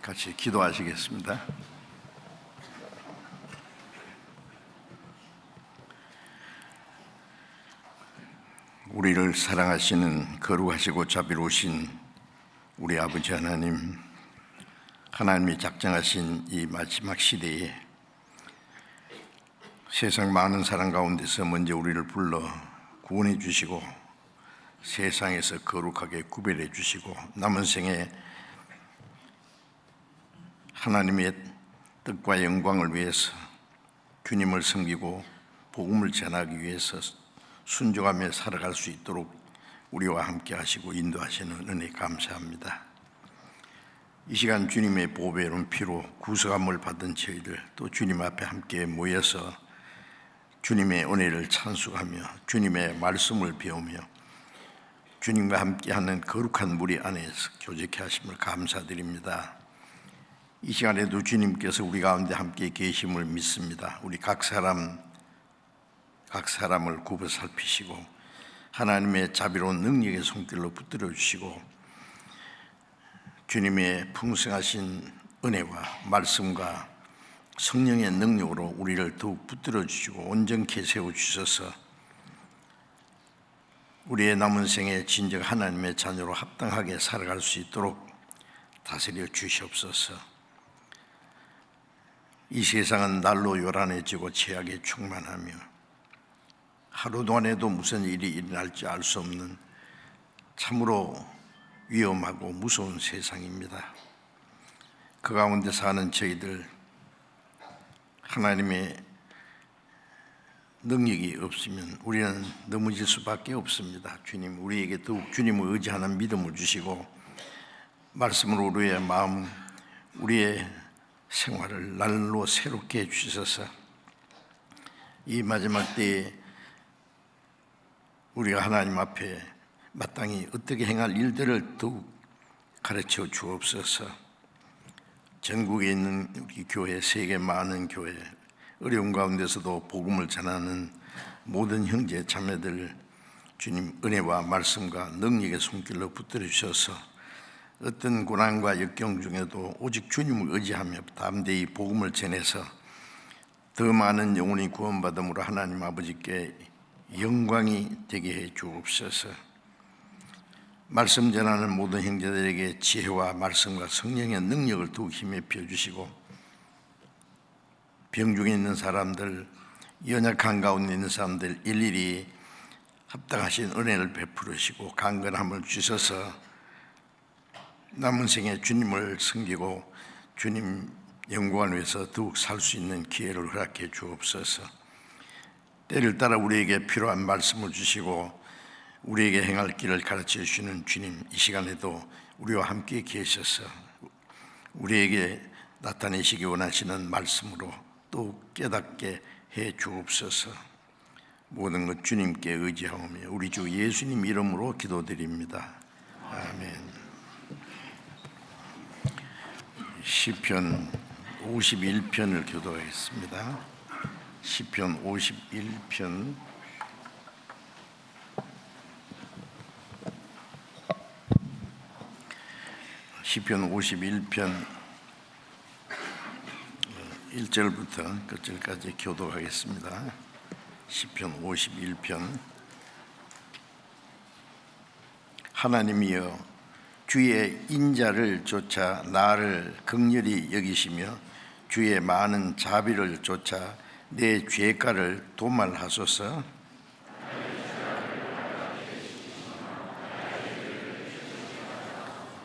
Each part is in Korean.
같이 기도하시겠습니다. 우리를 사랑하시는 거룩하시고 자비로우신 우리 아버지 하나님, 하나님이 작정하신 이 마지막 시대에 세상 많은 사람 가운데서 먼저 우리를 불러 구원해 주시고 세상에서 거룩하게 구별해 주시고 남은 생에 하나님의 뜻과 영광을 위해서 주님을 섬기고 복음을 전하기 위해서 순종하며 살아갈 수 있도록 우리와 함께 하시고 인도하시는 은혜 감사합니다. 이 시간 주님의 보배로운 피로 구속함을 받은 저희들, 또 주님 앞에 함께 모여서 주님의 은혜를 찬송하며 주님의 말씀을 배우며 주님과 함께하는 거룩한 무리 안에서 교제케 하심을 감사드립니다. 이 시간에도 주님께서 우리 가운데 함께 계심을 믿습니다. 우리 각 사람을 굽어 살피시고 하나님의 자비로운 능력의 손길로 붙들어 주시고 주님의 풍성하신 은혜와 말씀과 성령의 능력으로 우리를 더욱 붙들어 주시고 온전케 세워 주셔서 우리의 남은 생에 진정 하나님의 자녀로 합당하게 살아갈 수 있도록 다스려 주시옵소서. 이 세상은 날로 요란해지고 죄악에 충만하며 하루 동안에도 무슨 일이 일어날지 알 수 없는 참으로 위험하고 무서운 세상입니다. 그 가운데 사는 저희들, 하나님의 능력이 없으면 우리는 넘어질 수밖에 없습니다. 주님, 우리에게 더욱 주님을 의지하는 믿음을 주시고 말씀으로 우리의 마음, 우리의 생활을 날로 새롭게 해주셔서 이 마지막 때에 우리가 하나님 앞에 마땅히 어떻게 행할 일들을 더욱 가르쳐 주옵소서. 전국에 있는 우리 교회, 세계 많은 교회, 어려운 가운데서도 복음을 전하는 모든 형제 자매들, 주님 은혜와 말씀과 능력의 손길로 붙들어 주셔서 어떤 고난과 역경 중에도 오직 주님을 의지하며 담대히 복음을 전해서 더 많은 영혼이 구원받음으로 하나님 아버지께 영광이 되게 해 주옵소서. 말씀 전하는 모든 형제들에게 지혜와 말씀과 성령의 능력을 더욱 힘에 피워주시고 병중에 있는 사람들, 연약한 가운데 있는 사람들 일일이 합당하신 은혜를 베풀으시고 강건함을 주셔서 남은 생에 주님을 섬기고 주님 영광을 위해서 더욱 살 수 있는 기회를 허락해 주옵소서. 때를 따라 우리에게 필요한 말씀을 주시고 우리에게 행할 길을 가르쳐 주시는 주님, 이 시간에도 우리와 함께 계셔서 우리에게 나타내시기 원하시는 말씀으로 또 깨닫게 해 주옵소서. 모든 것 주님께 의지하오며 우리 주 예수님 이름으로 기도드립니다. 아멘. 시편 51편을 교도하겠습니다. 시편 51편 시편 51편 1절부터 끝절까지 교도하겠습니다. 시편 51편. 하나님이여, 주의 인자를 쫓아 나를 긍휼히 여기시며 주의 많은 자비를 쫓아 내 죄가를 도말하소서.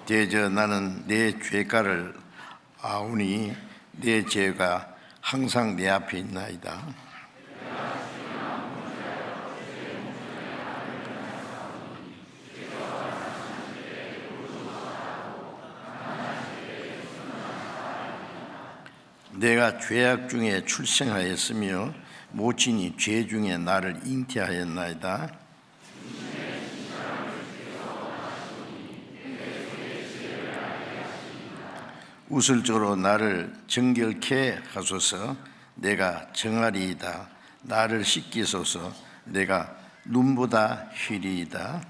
대저 나는 내 죄가를 아오니 내 죄가 항상 내 앞에 있나이다. 내가 죄악 중에 출생하였으며 모친이 죄 중에 나를 잉태하였나이다. 우슬조로 나를 정결케 하소서. 내가 정하리이다. 나를 씻기소서. 내가 눈보다 희리이다.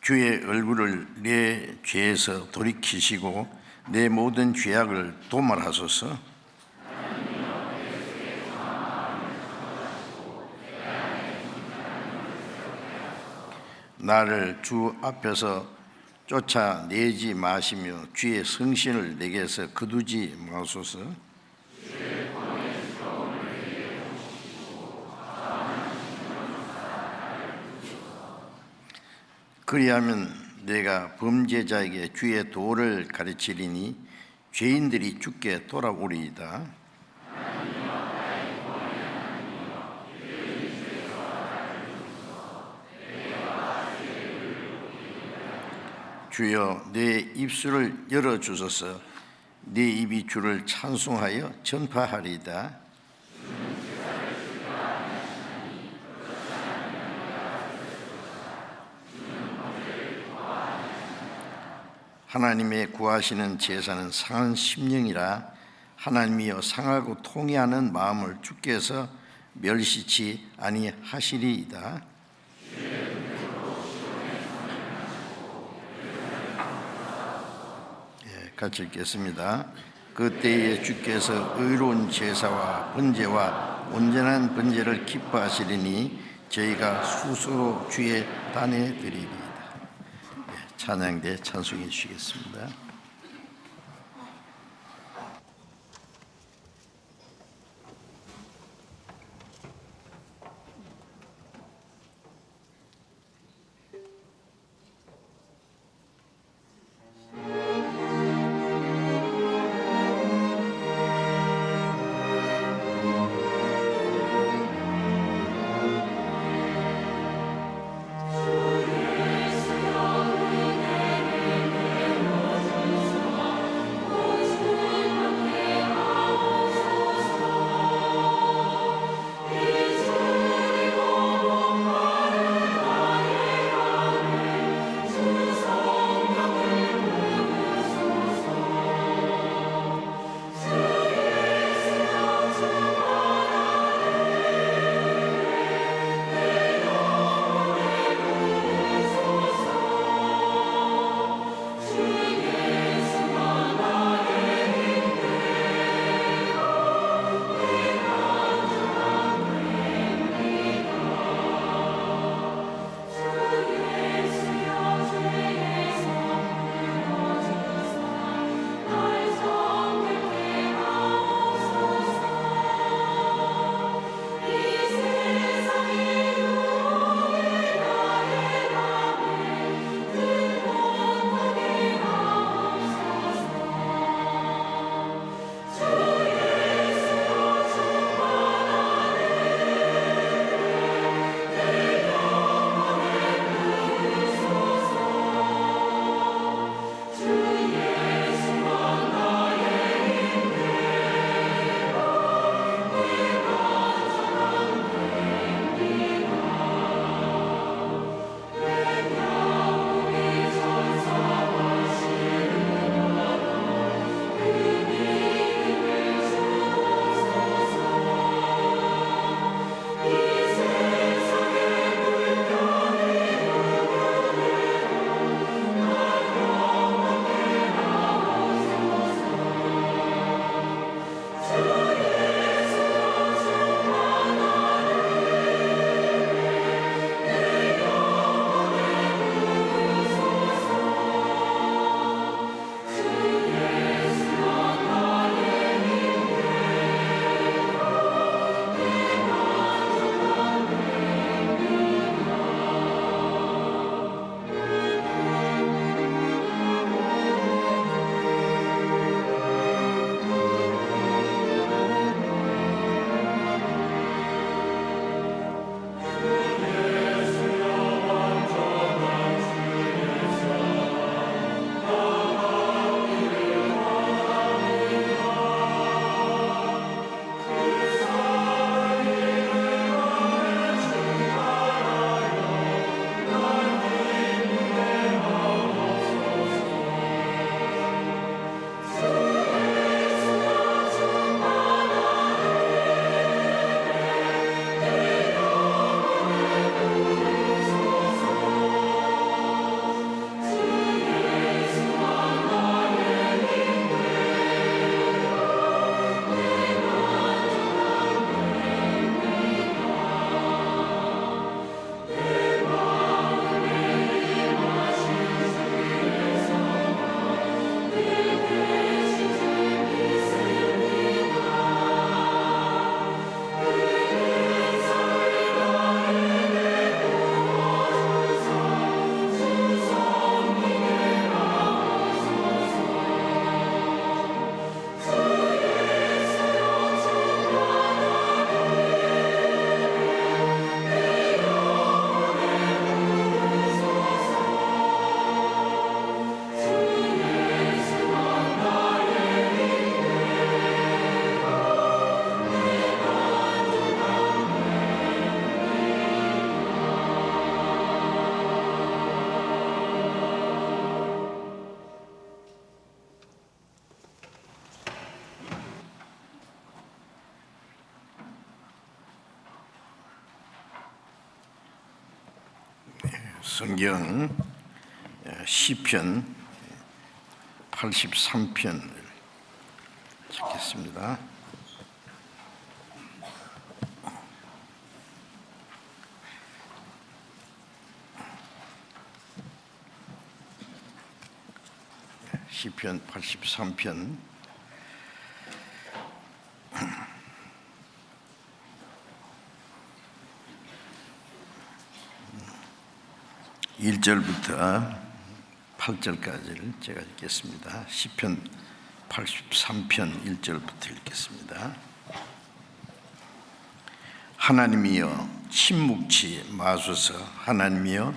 주의 얼굴을 내 죄에서 돌이키시고 내 모든 죄악을 도말하소서. 나를 주 앞에서 쫓아내지 마시며 주의 성신을 내게서 거두지 마소서. 그리하면 내가 범죄자에게 주의 도를 가르치리니 죄인들이 주께 돌아오리이다. 주여 내 입술을 열어주소서. 내 입이 주를 찬송하여 전파하리이다. 하나님의 구하시는 제사는 상한 심령이라. 하나님이여 상하고 통회하는 마음을 주께서 멸시치 아니하시리이다. 같이 읽겠습니다. 그때에 주께서 의로운 제사와 번제와 온전한 번제를 기뻐하시리니 저희가 스스로 주의 단에 드리리이다. 찬양대 찬송해 주시겠습니다. 성경 시편 83편을 찾겠습니다. 시편 83편 1절부터 8절까지를 제가 읽겠습니다. 시편 83편 1절부터 읽겠습니다. 하나님이여 침묵치 마소서. 하나님이여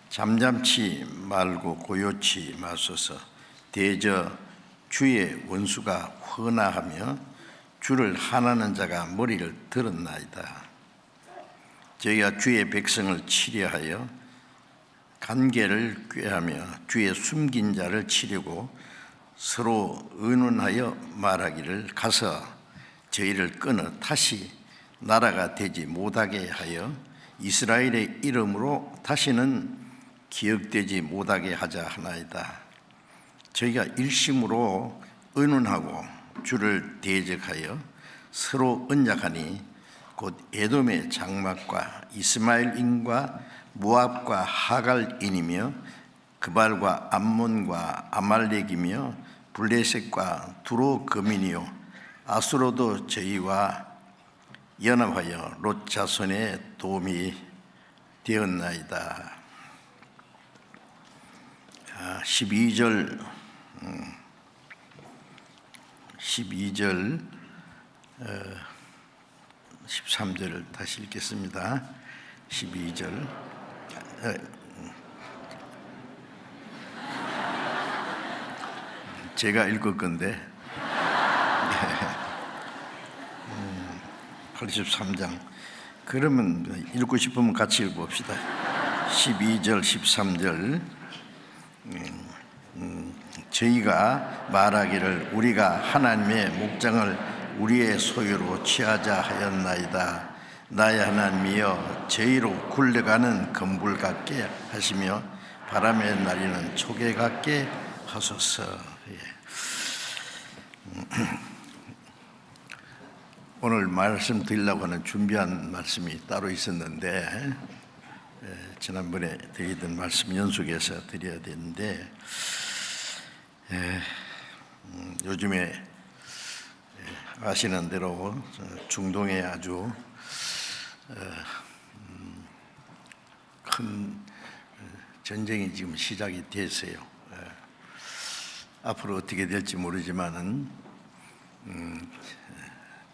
잠잠치 말고 고요치 마소서. 대저 주의 원수가 헌화하며 주를 한하는 자가 머리를 들었나이다. 저희가 주의 백성을 치려하여 관계를 꾀하며 주의 숨긴 자를 치려고 서로 의논하여 말하기를 가서 저희를 끊어 다시 나라가 되지 못하게 하여 이스라엘의 이름으로 다시는 기억되지 못하게 하자 하나이다. 저희가 일심으로 의논하고 주를 대적하여 서로 언약하니 곧 에돔의 장막과 이스마엘인과 모압과 하갈인이며 그발과 암몬과 아말렉이며 블레셋과 두로 거민이요 아수로도 저희와 연합하여 롯 자손의 도움이 되었나이다. 12절 13절을 다시 읽겠습니다. 12절 제가 읽을 건데 83장 그러면 읽고 싶으면 같이 읽어봅시다. 12절 13절 저희가 말하기를 우리가 하나님의 목장을 우리의 소유로 취하자 하였나이다. 나의 하나님이여 저희로 굴러가는 검불 같게 하시며 바람에 날리는 초계 같게 하소서. 오늘 말씀드리려고 하는 준비한 말씀이 따로 있었는데 지난번에 드리던 말씀 연속해서 드려야 되는데 요즘에 아시는 대로 중동에 아주 큰 전쟁이 지금 시작이 됐어요. 앞으로 어떻게 될지 모르지만은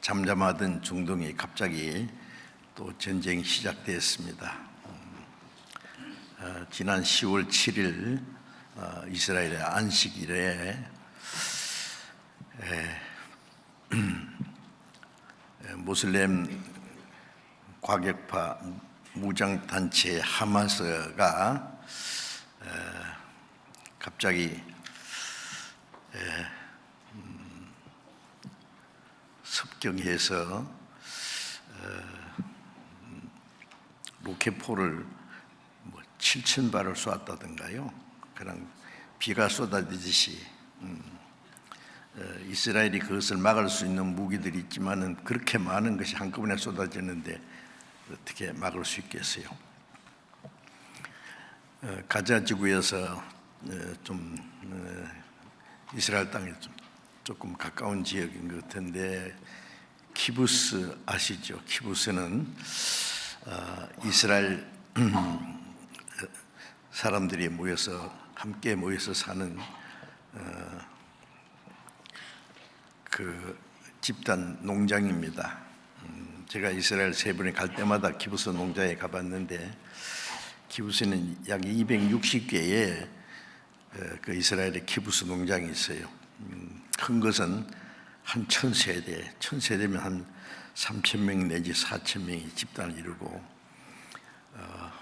잠잠하던 중동이 갑자기 또 전쟁이 시작됐습니다. 지난 10월 7일 이스라엘의 안식일에 모슬렘 과격파 무장단체 하마스가 갑자기 습격해서 로켓포를 7,000발을 쏘았다던가요. 그냥 비가 쏟아지듯이 이스라엘이 그것을 막을 수 있는 무기들이 있지만은 그렇게 많은 것이 한꺼번에 쏟아지는데 어떻게 막을 수 있겠어요? 가자 지구에서 좀 이스라엘 땅에 조금 가까운 지역인 것 같은데 키부스 아시죠? 키부스는 이스라엘 사람들이 함께 모여서 사는 그 집단 농장입니다. 제가 이스라엘 세 번에 갈 때마다 키부스 농장에 가봤는데 키부스는 약 260개의 그 이스라엘의 키부스 농장이 있어요. 큰 것은 한 1000세대면 한 3,000명 내지 4,000명이 집단을 이루고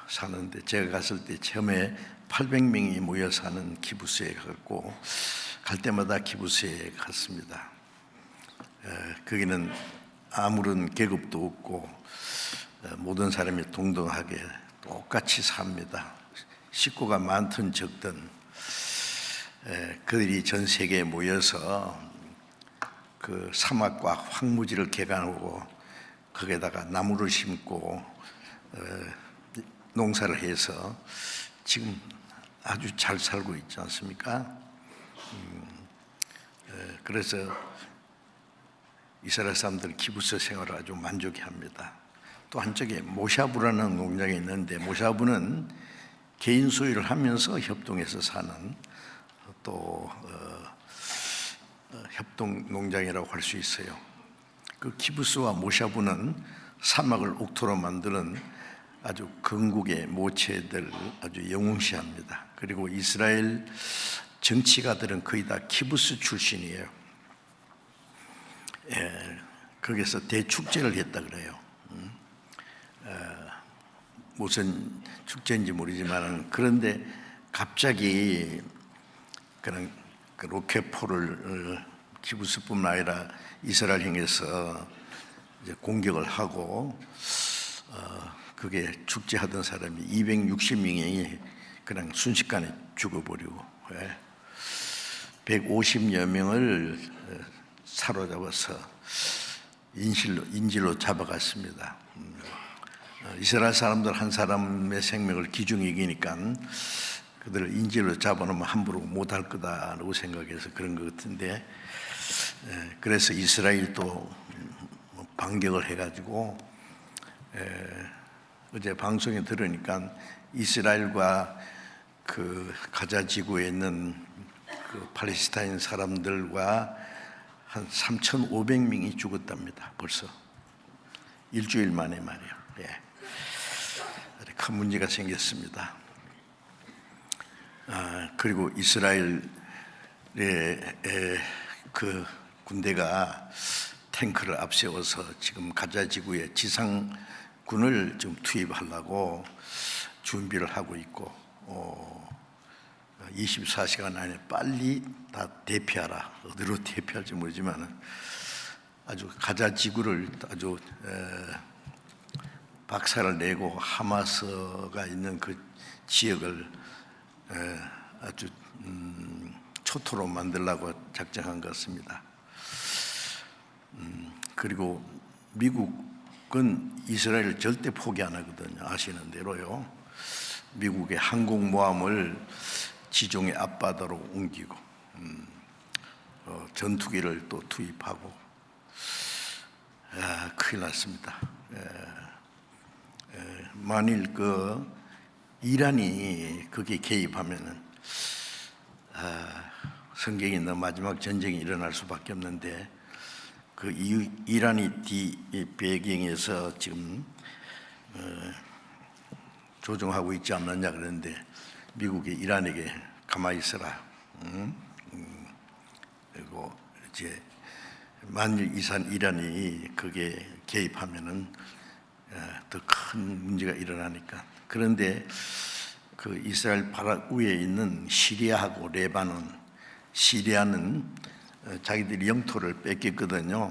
사는데 제가 갔을 때 처음에 800명이 모여 사는 키부스에 갔고 갈 때마다 키부스에 갔습니다. 거기는 아무런 계급도 없고 모든 사람이 동등하게 똑같이 삽니다. 식구가 많든 적든 그들이 전 세계에 모여서 그 사막과 황무지를 개간하고 거기에다가 나무를 심고 농사를 해서 지금 아주 잘 살고 있지 않습니까? 그래서 이스라엘 사람들 기브스 생활을 아주 만족해합니다. 또 한쪽에 모샤부라는 농장이 있는데, 모샤부는 개인 소유를 하면서 협동해서 사는 또 협동 농장이라고 할 수 있어요. 그 키부스와 모샤부는 사막을 옥토로 만드는 아주 건국의 모체들, 아주 영웅시합니다. 그리고 이스라엘 정치가들은 거의 다 키부스 출신이에요. 거기서 대축제를 했다 그래요. 무슨 축제인지 모르지만, 그런데 갑자기 그런 그 로켓포를 키부스뿐만 아니라 이스라엘 향해서 이제 공격을 하고 그게 축제하던 사람이 260명이 그냥 순식간에 죽어버리고 150여 명을 사로잡아서 인질로 잡아갔습니다. 이스라엘 사람들 한 사람의 생명을 기중에 이기니까 그들을 인질로 잡아놓으면 함부로 못할 거다라고 생각해서 그런 것 같은데, 그래서 이스라엘도 반격을 해가지고 어제 방송에 들으니까 이스라엘과 그 가자 지구에 있는 그 팔레스타인 사람들과 한 3,500명이 죽었답니다. 벌써 일주일 만에 말이에요. 큰 문제가 생겼습니다. 그리고 이스라엘의 그 군대가 탱크를 앞세워서 지금 가자 지구에 지상군을 좀 투입하려고 준비를 하고 있고, 24시간 안에 빨리 다 대피하라. 어디로 대피할지 모르지만 아주 가자 지구를 아주 박살을 내고 하마스가 있는 그 지역을 아주 초토로 만들려고 작정한 것 같습니다. 그리고 미국은 이스라엘을 절대 포기 안 하거든요. 아시는 대로요. 미국의 항공모함을 지중해 앞바다로 옮기고 전투기를 또 투입하고 큰일 났습니다. 만일 그 이란이 거기에 개입하면은 성경에 있는 마지막 전쟁이 일어날 수밖에 없는데, 그 이란이 배경에서 지금 조종하고 있지 않느냐 그러는데, 미국이 이란에게 가만히 있어라. 그리고 이제 만일 이란이 거기에 개입하면은 더 큰 문제가 일어나니까. 그런데 그 이스라엘 바로 위에 있는 시리아하고 레바논, 시리아는 자기들이 영토를 뺏겼거든요.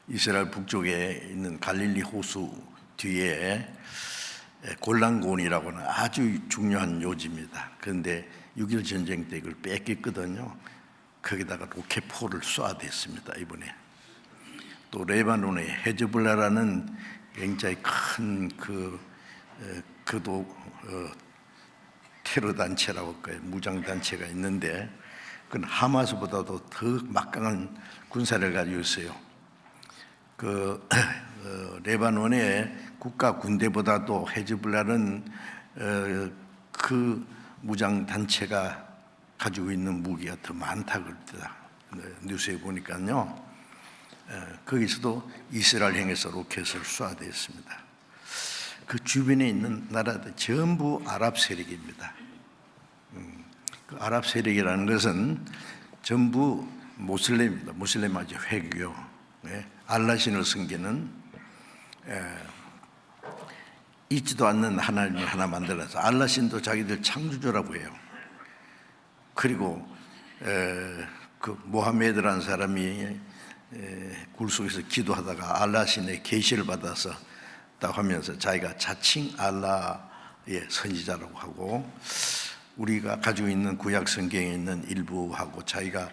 이스라엘 북쪽에 있는 갈릴리 호수 뒤에 골란고원이라고는 아주 중요한 요지입니다. 그런데 6.1 전쟁 때 이걸 뺏겼거든요. 거기다가 로켓포를 쏴댔습니다, 이번에. 또 레바논의 헤즈볼라라는 굉장히 큰 그도 테러 단체라고 할까요? 무장 단체가 있는데, 그건 하마스보다도 더 막강한 군사를 가지고 있어요. 그 레바논의 국가 군대보다도 헤즈볼라는 그 무장 단체가 가지고 있는 무기가 더 많다고 그럽니다. 뉴스에 보니까요. 거기서도 이스라엘 향해서 로켓을 쏴댔습니다. 그 주변에 있는 나라들 전부 아랍 세력입니다. 그 아랍 세력이라는 것은 전부 모슬렘입니다. 모슬렘 아주 회교, 알라신을 섬기는 있지도 않는 하나님을 하나 만들어서, 알라신도 자기들 창조주라고 해요. 그리고 그 모하메드라는 사람이 굴 속에서 기도하다가 알라신의 계시를 받아서 딱 하면서 자기가 자칭 알라 선지자라고 하고, 우리가 가지고 있는 구약 성경에 있는 일부하고 자기가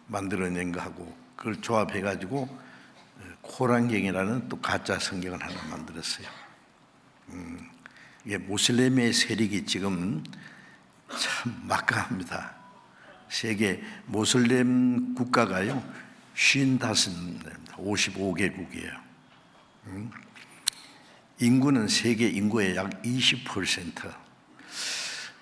만들어낸 거하고 그걸 조합해 가지고 코란경이라는 또 가짜 성경을 하나 만들었어요. 이게 모슬렘의 세력이 지금 참 막강합니다. 세계 모슬렘 국가가요 55개국입니다. 55개국이에요. 인구는 세계 인구의 약 20%.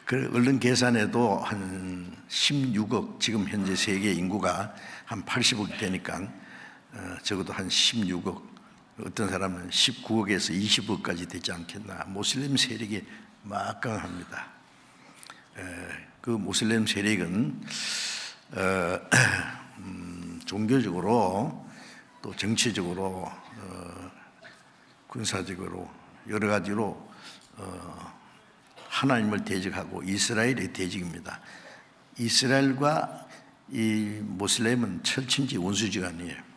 그 얼른 계산해도 한 16억, 지금 현재 세계 인구가 한 80억 되니까 적어도 한 16억, 어떤 사람은 19억에서 20억까지 되지 않겠나. 모슬렘 세력이 막강합니다. 그 모슬렘 세력은 종교적으로 또 정치적으로 군사적으로 여러 가지로 하나님을 대적하고 이스라엘의 대적입니다. 이스라엘과 이 모슬렘은 철친지 원수지간이에요.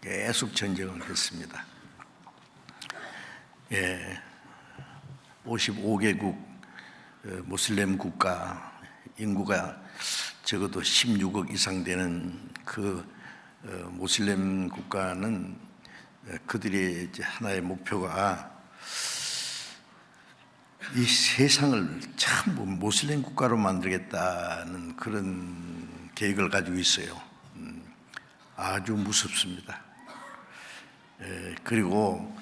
계속 전쟁을 했습니다. 55개국 모슬렘 국가, 인구가 적어도 16억 이상 되는 그 모슬렘 국가는 그들의 이제 하나의 목표가 이 세상을 전부 모슬렘 국가로 만들겠다는 그런 계획을 가지고 있어요. 아주 무섭습니다. 그리고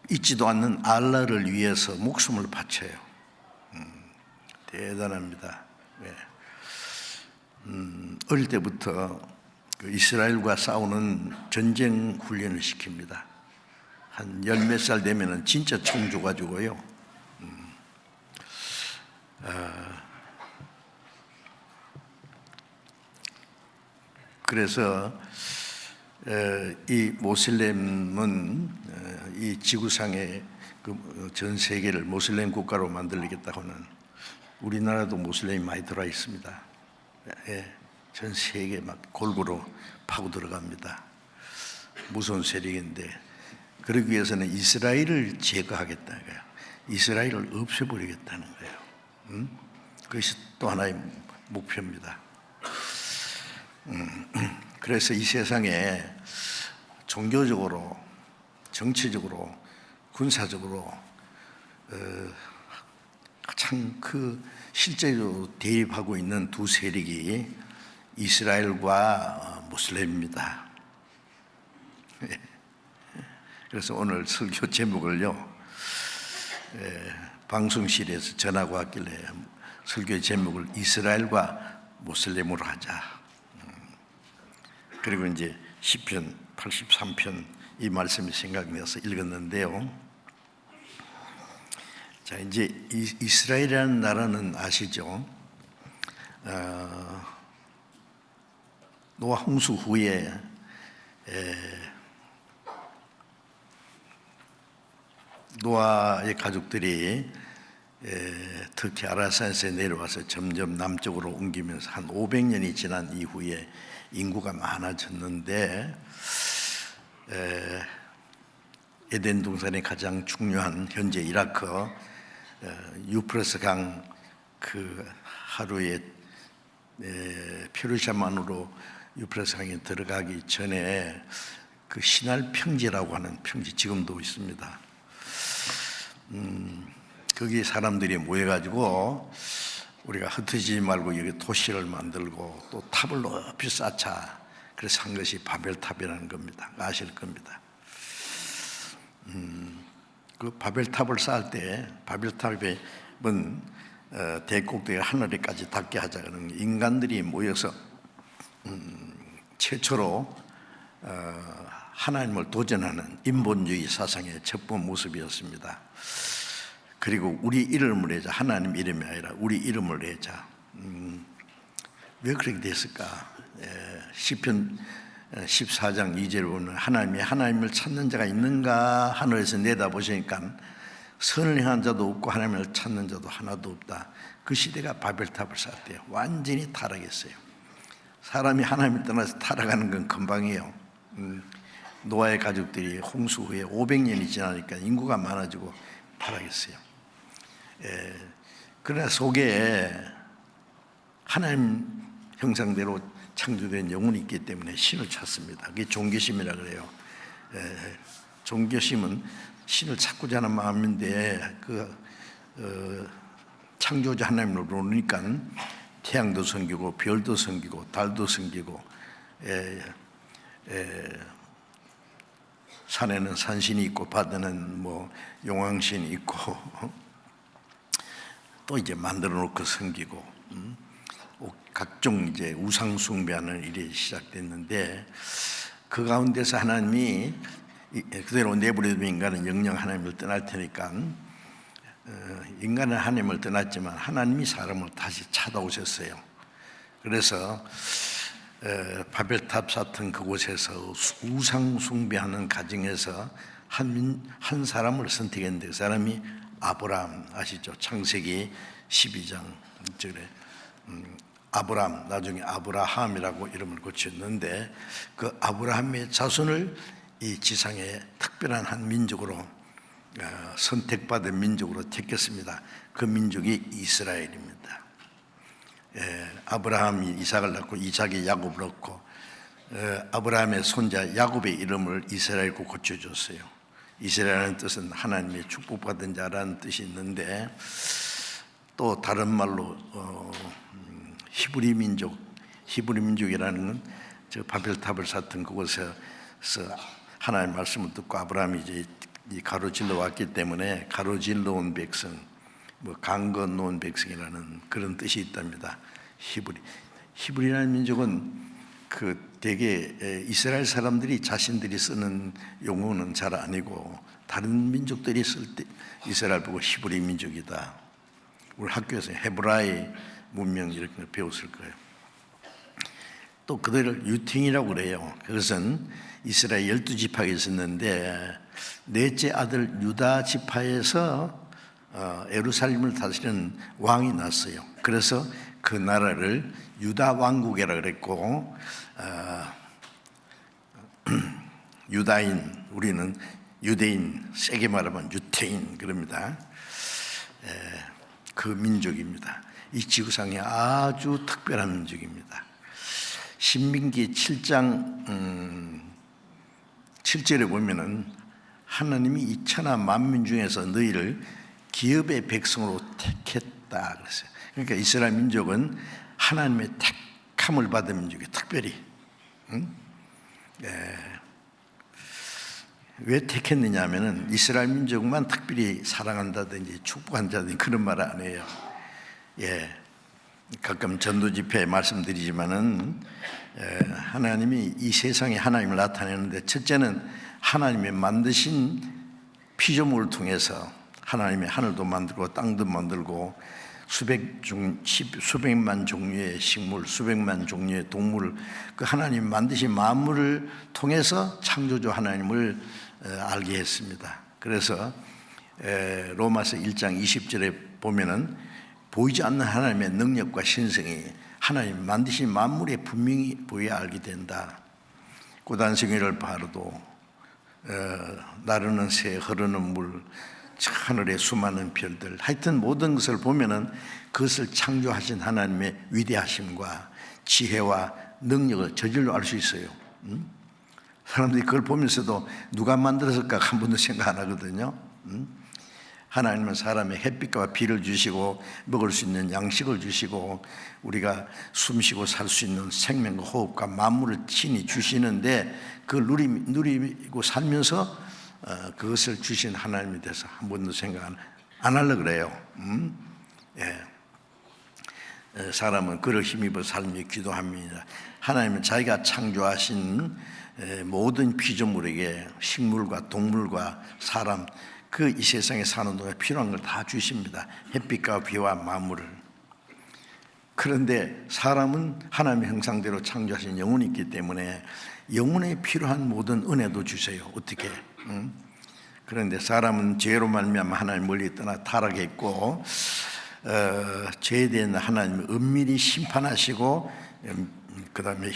잊지도 않는 알라를 위해서 목숨을 바쳐요. 대단합니다. 어릴 때부터 이스라엘과 싸우는 전쟁 훈련을 시킵니다. 한 열 몇 살 되면은 진짜 총 줘가지고요. 그래서 이 모슬렘은 이 지구상의 전 세계를 모슬렘 국가로 만들겠다고 하는, 우리나라도 모슬렘이 많이 들어와 있습니다. 전 세계 막 골고루 파고 들어갑니다. 무서운 세력인데, 그러기 위해서는 이스라엘을 제거하겠다는 거예요. 이스라엘을 없애버리겠다는 거예요. 그것이 또 하나의 목표입니다. 그래서 이 세상에 종교적으로, 정치적으로, 군사적으로 가장 실제로 대립하고 있는 두 세력이 이스라엘과 모슬렘입니다. 그래서 오늘 설교 제목을요, 방송실에서 전화가 왔길래 설교 제목을 이스라엘과 모슬렘으로 하자. 그리고 이제 시편 83편 이 말씀이 생각나서 읽었는데요. 자, 이제 이스라엘이라는 나라는 아시죠? 노아 홍수 후에 노아의 가족들이 특히 아라산에서 내려와서 점점 남쪽으로 옮기면서 한 500년이 지난 이후에 인구가 많아졌는데, 에덴 동산의 가장 중요한 현재 이라크 유프라스 강 그 하루에 페르시아만으로 유프라스 강에 들어가기 전에 그 시날 평지라고 하는 평지, 지금도 있습니다. 거기 사람들이 모여가지고 우리가 흩어지지 말고 여기 도시를 만들고 또 탑을 높이 쌓자, 그래서 한 것이 바벨탑이라는 겁니다. 아실 겁니다. 그 바벨탑을 쌓을 때 바벨탑은 대꼭대기가 하늘에까지 닿게 하자 그러는, 인간들이 모여서 최초로 하나님을 도전하는 인본주의 사상의 첫 번 모습이었습니다. 그리고 우리 이름을 내자, 하나님 이름이 아니라 우리 이름을 내자. 왜 그렇게 됐을까? 시편 14장 2절을 보면 하나님을 찾는 자가 있는가 하늘에서 내다보시니까 선을 행한 자도 없고 하나님을 찾는 자도 하나도 없다. 그 시대가 바벨탑을 쌓았대요. 완전히 타락했어요. 사람이 하나님을 떠나서 타락하는 건 금방이에요. 노아의 가족들이 홍수 후에 500년이 지나니까 인구가 많아지고 타락했어요. 그러나 속에 하나님 형상대로 창조된 영혼이 있기 때문에 신을 찾습니다. 그게 종교심이라 그래요. 종교심은 신을 찾고자 하는 마음인데 창조자 하나님을 모르니까 태양도 섬기고 별도 섬기고 달도 섬기고 산에는 산신이 있고 바다는 뭐 용왕신이 있고 또 이제 만들어 놓고 섬기고 각종 이제 우상 숭배하는 일이 시작됐는데 그 가운데서 하나님이 그대로 내버려두면 인간은 영영 하나님을 떠날 테니까 인간은 하나님을 떠났지만 하나님이 사람을 다시 찾아오셨어요. 그래서 바벨탑 같은 그곳에서 우상 숭배하는 가정에서 한 사람을 선택했는데 그 사람이 아브라함 아시죠? 창세기 12장 1절에 아브라함, 나중에 아브라함이라고 이름을 고쳤는데 그 아브라함의 자손을 이 지상의 특별한 한 민족으로 선택받은 민족으로 택했습니다. 그 민족이 이스라엘입니다. 아브라함이 이삭을 낳고 이삭이 야곱을 낳고 아브라함의 손자 야곱의 이름을 이스라엘로 고쳐줬어요. 이스라엘의 뜻은 하나님의 축복받은 자라는 뜻이 있는데 또 다른 말로 히브리 민족이라는 건 저 바벨탑을 쌓던 그곳에서 하나님의 말씀을 듣고 아브라함이 이제 가로질러 왔기 때문에 가로질러 온 백성, 뭐 강 건너온 백성이라는 그런 뜻이 있답니다. 히브리라는 민족은 대개 이스라엘 사람들이 자신들이 쓰는 용어는 잘 아니고 다른 민족들이 쓸 때 이스라엘 보고 히브리 민족이다. 우리 학교에서 헤브라이 문명 이렇게 배웠을 거예요. 또 그들을 유팅이라고 그래요. 그것은 이스라엘 12지파가 있었는데 넷째 아들 유다 지파에서 예루살렘을 다스리는 왕이 났어요. 그래서 그 나라를 유다 왕국이라 그랬고 유다인, 우리는 유대인, 세게 말하면 유태인 그럽니다. 그 민족입니다. 이 지구상에 아주 특별한 민족입니다. 신명기 7장 7절에 보면은 하나님이 이 천하 만민 중에서 너희를 기업의 백성으로 택했다 그랬어요. 그러니까 이스라엘 민족은 하나님의 택함을 받은 민족이에요. 특별히. 왜 택했느냐 하면은 이스라엘 민족만 특별히 사랑한다든지 축복한다든지 그런 말 안 해요. 가끔 전도 집회에 말씀드리지만은 하나님이 이 세상에 하나님을 나타내는데 첫째는 하나님이 만드신 피조물을 통해서 하나님의 하늘도 만들고 땅도 만들고 수백만 종류의 식물, 수백만 종류의 동물, 그 하나님 만드신 만물을 통해서 창조주 하나님을 알게 했습니다. 그래서 로마서 1장 20절에 보면은 보이지 않는 하나님의 능력과 신성이 하나님 만드신 만물에 분명히 보여야 알게 된다. 고단성이를 바르도 나르는 새, 흐르는 물, 하늘의 수많은 별들, 하여튼 모든 것을 보면은 그것을 창조하신 하나님의 위대하심과 지혜와 능력을 저절로 알 수 있어요. 사람들이 그걸 보면서도 누가 만들었을까 한 번도 생각 안 하거든요. 하나님은 사람의 햇빛과 비를 주시고 먹을 수 있는 양식을 주시고 우리가 숨쉬고 살 수 있는 생명과 호흡과 만물을 친히 주시는데 그걸 누리고 살면서 그것을 주신 하나님에 대해서 한 번도 생각 안 하려고 그래요. 사람은 그를 힘입어 삶에 기도합니다. 하나님은 자기가 창조하신 모든 피조물에게 식물과 동물과 사람 그 이 세상에 사는 동안 필요한 걸 다 주십니다. 햇빛과 비와 만물을. 그런데 사람은 하나님의 형상대로 창조하신 영혼이 있기 때문에 영혼에 필요한 모든 은혜도 주세요. 어떻게? 그런데 사람은 죄로 말미암아 하나님 멀리 떠나 타락했고 죄에 대한 하나님을 은밀히 심판하시고 그 다음에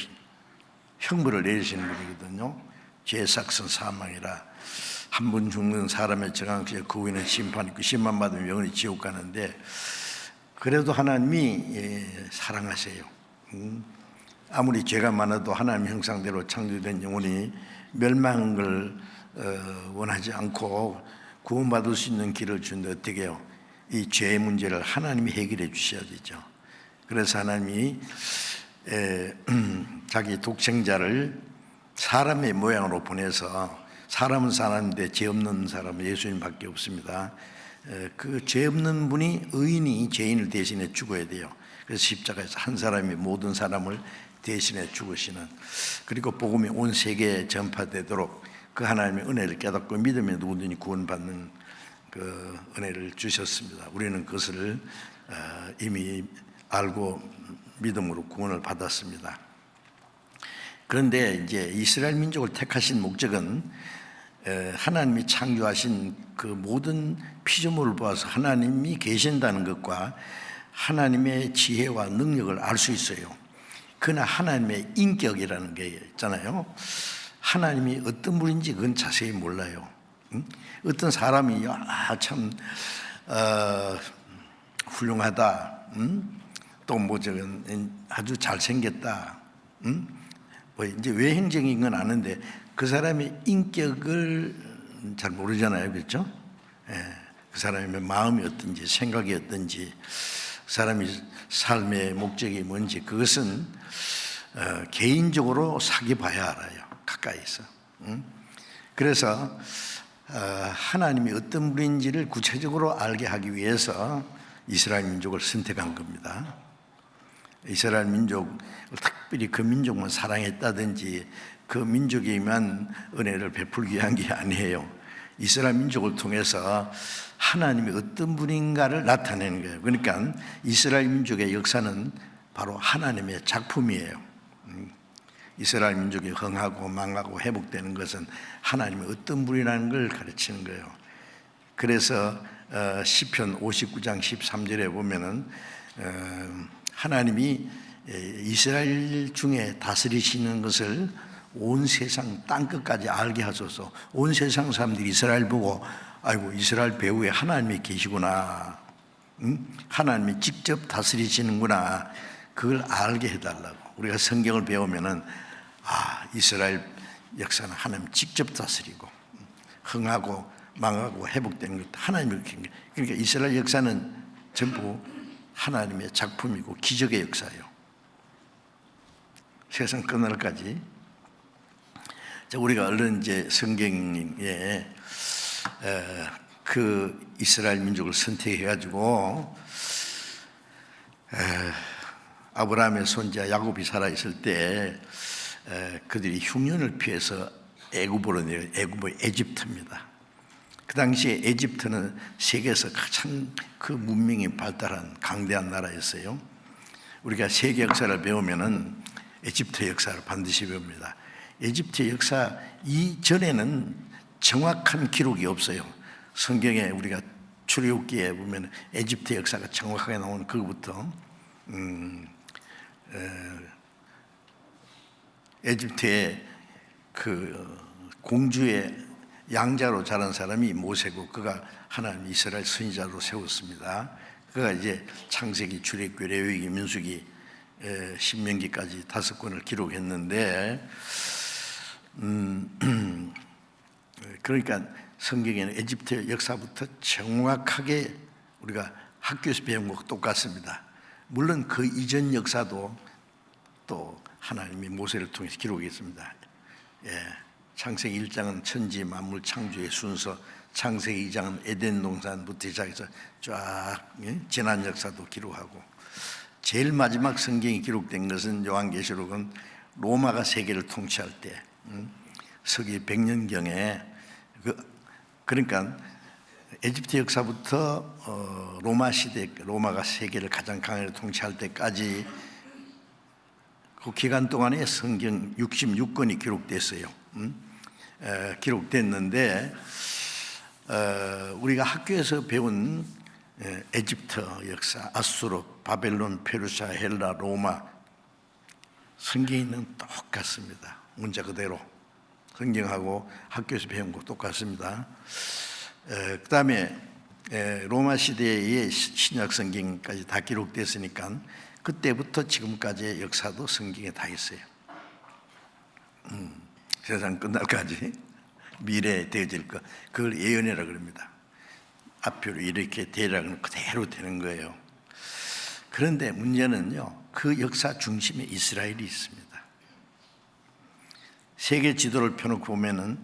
형벌을 내리시는 분이거든요. 죄의 삭은 사망이라. 한 번 죽는 사람의 정황시에 그 후에는 심판 있고 심판 받으면 영원히 지옥 가는데, 그래도 하나님이 사랑하세요. 아무리 죄가 많아도 하나님 형상대로 창조된 영혼이 멸망한 걸 원하지 않고 구원받을 수 있는 길을 주는데 어떻게 해요? 이 죄의 문제를 하나님이 해결해 주셔야 되죠. 그래서 하나님이 자기 독생자를 사람의 모양으로 보내서, 사람은 사람인데 죄 없는 사람은 예수님밖에 없습니다. 그 죄 없는 분이, 의인이 죄인을 대신해 죽어야 돼요. 그래서 십자가에서 한 사람이 모든 사람을 대신해 죽으시는, 그리고 복음이 온 세계에 전파되도록 그 하나님의 은혜를 깨닫고 믿으면 누구든지 구원받는 그 은혜를 주셨습니다. 우리는 그것을 이미 알고 믿음으로 구원을 받았습니다. 그런데 이제 이스라엘 민족을 택하신 목적은 하나님이 창조하신 그 모든 피조물을 보아서 하나님이 계신다는 것과 하나님의 지혜와 능력을 알 수 있어요. 그러나 하나님의 인격이라는 게 있잖아요. 하나님이 어떤 분인지 그건 자세히 몰라요. 어떤 사람이 참 훌륭하다, 또 뭐 저건 아주 잘생겼다, 뭐 이제 외형적인 건 아는데 그 사람의 인격을 잘 모르잖아요, 그렇죠? 그 사람의 마음이 어떤지, 생각이 어떤지, 그 사람이 삶의 목적이 뭔지, 그것은 개인적으로 사귀어봐야 알아요, 가까이서. 그래서 하나님이 어떤 분인지를 구체적으로 알게 하기 위해서 이스라엘 민족을 선택한 겁니다. 이스라엘 민족을 특별히 그 민족만 사랑했다든지 그 민족에만 은혜를 베풀기 위한 게 아니에요. 이스라엘 민족을 통해서 하나님이 어떤 분인가를 나타내는 거예요. 그러니까 이스라엘 민족의 역사는 바로 하나님의 작품이에요. 이스라엘 민족이 흥하고 망하고 회복되는 것은 하나님이 어떤 분이라는 걸 가르치는 거예요. 그래서 시편 59장 13절에 보면은 하나님이 이스라엘 중에 다스리시는 것을 온 세상 땅끝까지 알게 하소서. 온 세상 사람들이 이스라엘 보고 아이고 이스라엘 배후에 하나님이 계시구나, 하나님이 직접 다스리시는구나, 그걸 알게 해달라고. 우리가 성경을 배우면은 이스라엘 역사는 하나님 직접 다스리고 흥하고 망하고 회복되는 것도 하나님이 그렇게. 그러니까 이스라엘 역사는 전부 하나님의 작품이고 기적의 역사예요. 세상 끝날까지. 우리가 얼른 이제 성경에 그 이스라엘 민족을 선택해가지고 아브라함의 손자 야곱이 살아 있을 때 그들이 흉년을 피해서 애굽으로 내려, 애굽의 에집트입니다. 그 당시에 에집트는 세계에서 가장 그 문명이 발달한 강대한 나라였어요. 우리가 세계 역사를 배우면은 에집트 역사를 반드시 배웁니다. 에집트 역사 이전에는 정확한 기록이 없어요. 성경에 우리가 출애굽기에 보면 에집트 역사가 정확하게 나오는 그거부터 에집트의 그 공주의 양자로 자란 사람이 모세고 그가 하나님 이스라엘 선지자로 세웠습니다. 그가 이제 창세기, 출애굽기, 레위기, 민수기, 신명기까지 5권을 기록했는데 그러니까 성경에는 에집트 역사부터 정확하게 우리가 학교에서 배운 것과 똑같습니다. 물론 그 이전 역사도 또 하나님이 모세를 통해서 기록했습니다. 창세기 1장은 천지 만물 창조의 순서, 창세기 2장은 에덴 동산부터 시작해서 쫙 지난 역사도 기록하고, 제일 마지막 성경이 기록된 것은 요한계시록은 로마가 세계를 통치할 때 서기 100년경에 그러니까 에집트 역사부터 로마 시대, 로마가 세계를 가장 강하게 통치할 때까지 그 기간 동안에 성경 66권이 기록됐어요. 기록됐는데 우리가 학교에서 배운 에집트 역사, 아수르, 바벨론, 페르시아, 헬라, 로마 성경에는 똑같습니다. 문자 그대로. 성경하고 학교에서 배운 거 똑같습니다. 그 다음에 로마 시대의 신약 성경까지 다 기록됐으니까 그때부터 지금까지의 역사도 성경에 다 있어요. 세상 끝날까지 미래에 되어질 것, 그걸 예언이라 그럽니다. 앞으로 이렇게 되라는 그대로 되는 거예요. 그런데 문제는요, 그 역사 중심에 이스라엘이 있습니다. 세계 지도를 펴놓고 보면은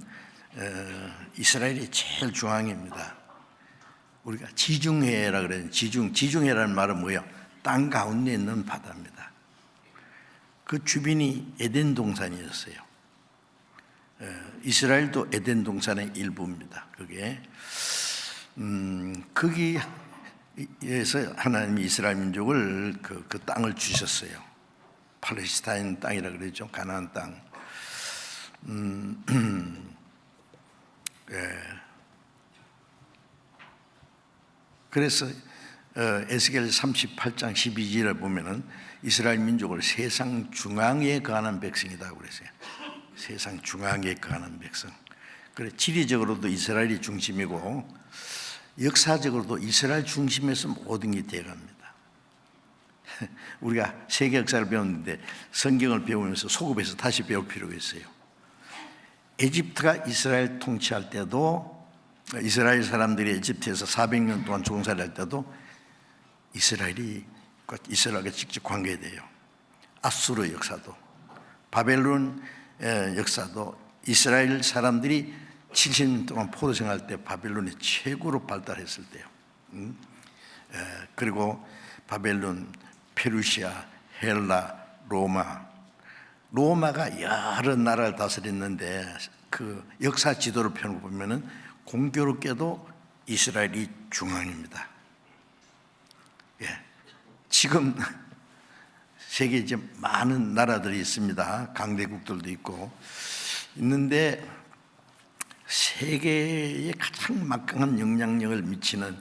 이스라엘이 제일 중앙입니다. 우리가 지중해라 그래요. 지중해라는 말은 뭐예요? 땅 가운데 있는 바다입니다. 그 주변이 에덴 동산이었어요. 이스라엘도 에덴 동산의 일부입니다. 그게 거기에서 하나님이 이스라엘 민족을 그 땅을 주셨어요. 팔레스타인 땅이라 그러죠. 가나안 땅. 그래서 에스겔 38장 12절을 보면은 이스라엘 민족을 세상 중앙에 거하는 백성이라고 그랬어요. 세상 중앙에 거하는 백성. 그래, 지리적으로도 이스라엘이 중심이고 역사적으로도 이스라엘 중심에서 모든 게 되어갑니다. 우리가 세계 역사를 배웠는데 성경을 배우면서 소급해서 다시 배울 필요가 있어요. 에집트가 이스라엘 통치할 때도, 이스라엘 사람들이 에집트에서 400년 동안 종살이할 때도 이스라엘과 직접 관계돼요. 아수르 역사도, 바벨론 역사도 이스라엘 사람들이 70년 동안 포로 생활할 때 바벨론이 최고로 발달했을 때요. 그리고 바벨론, 페르시아, 헬라, 로마가 여러 나라를 다스렸는데 그 역사 지도를 펴놓고 보면은 공교롭게도 이스라엘이 중앙입니다. 지금 세계에 이제 많은 나라들이 있습니다. 강대국들도 있는데 세계에 가장 막강한 영향력을 미치는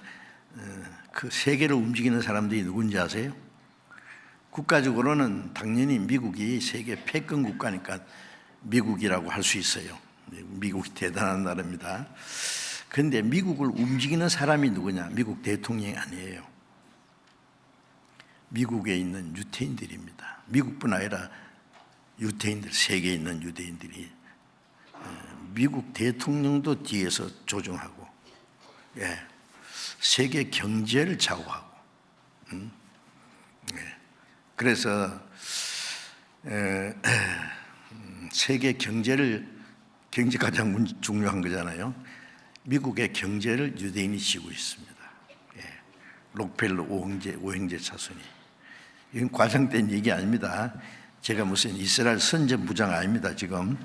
그 세계를 움직이는 사람들이 누군지 아세요? 국가적으로는 당연히 미국이 세계 패권 국가니까 미국이라고 할 수 있어요. 미국이 대단한 나라입니다. 그런데 미국을 움직이는 사람이 누구냐? 미국 대통령이 아니에요. 미국에 있는 유태인들입니다. 미국뿐 아니라 유태인들, 세계에 있는 유대인들이, 미국 대통령도 뒤에서 조종하고, 세계 경제를 좌우하고, 그래서 세계 경제가 가장 중요한 거잖아요. 미국의 경제를 유대인이 지고 있습니다. 록펠러 오형제 자손이. 이건 과장된 얘기 아닙니다. 제가 무슨 이스라엘 선전부장 아닙니다, 지금.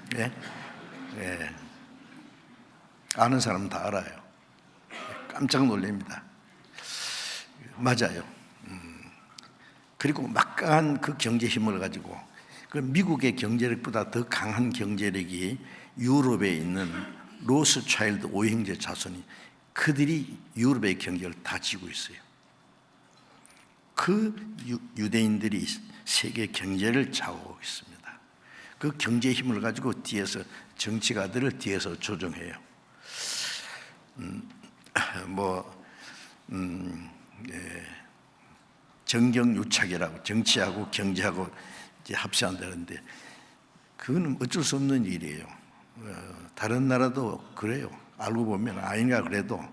아는 사람은 다 알아요. 깜짝 놀랍니다. 맞아요. 그리고 막강한 그 경제 힘을 가지고, 그 미국의 경제력보다 더 강한 경제력이 유럽에 있는 로스차일드 오형제 자손이, 그들이 유럽의 경제를 다 지고 있어요. 그 유대인들이 세계 경제를 좌우하고 있습니다. 그 경제 힘을 가지고 뒤에서 정치가들을 뒤에서 조종해요. 정경유착이라고, 정치하고 경제하고 이제 합세한다는데 그거는 어쩔 수 없는 일이에요. 다른 나라도 그래요. 알고 보면 아닌가 그래도.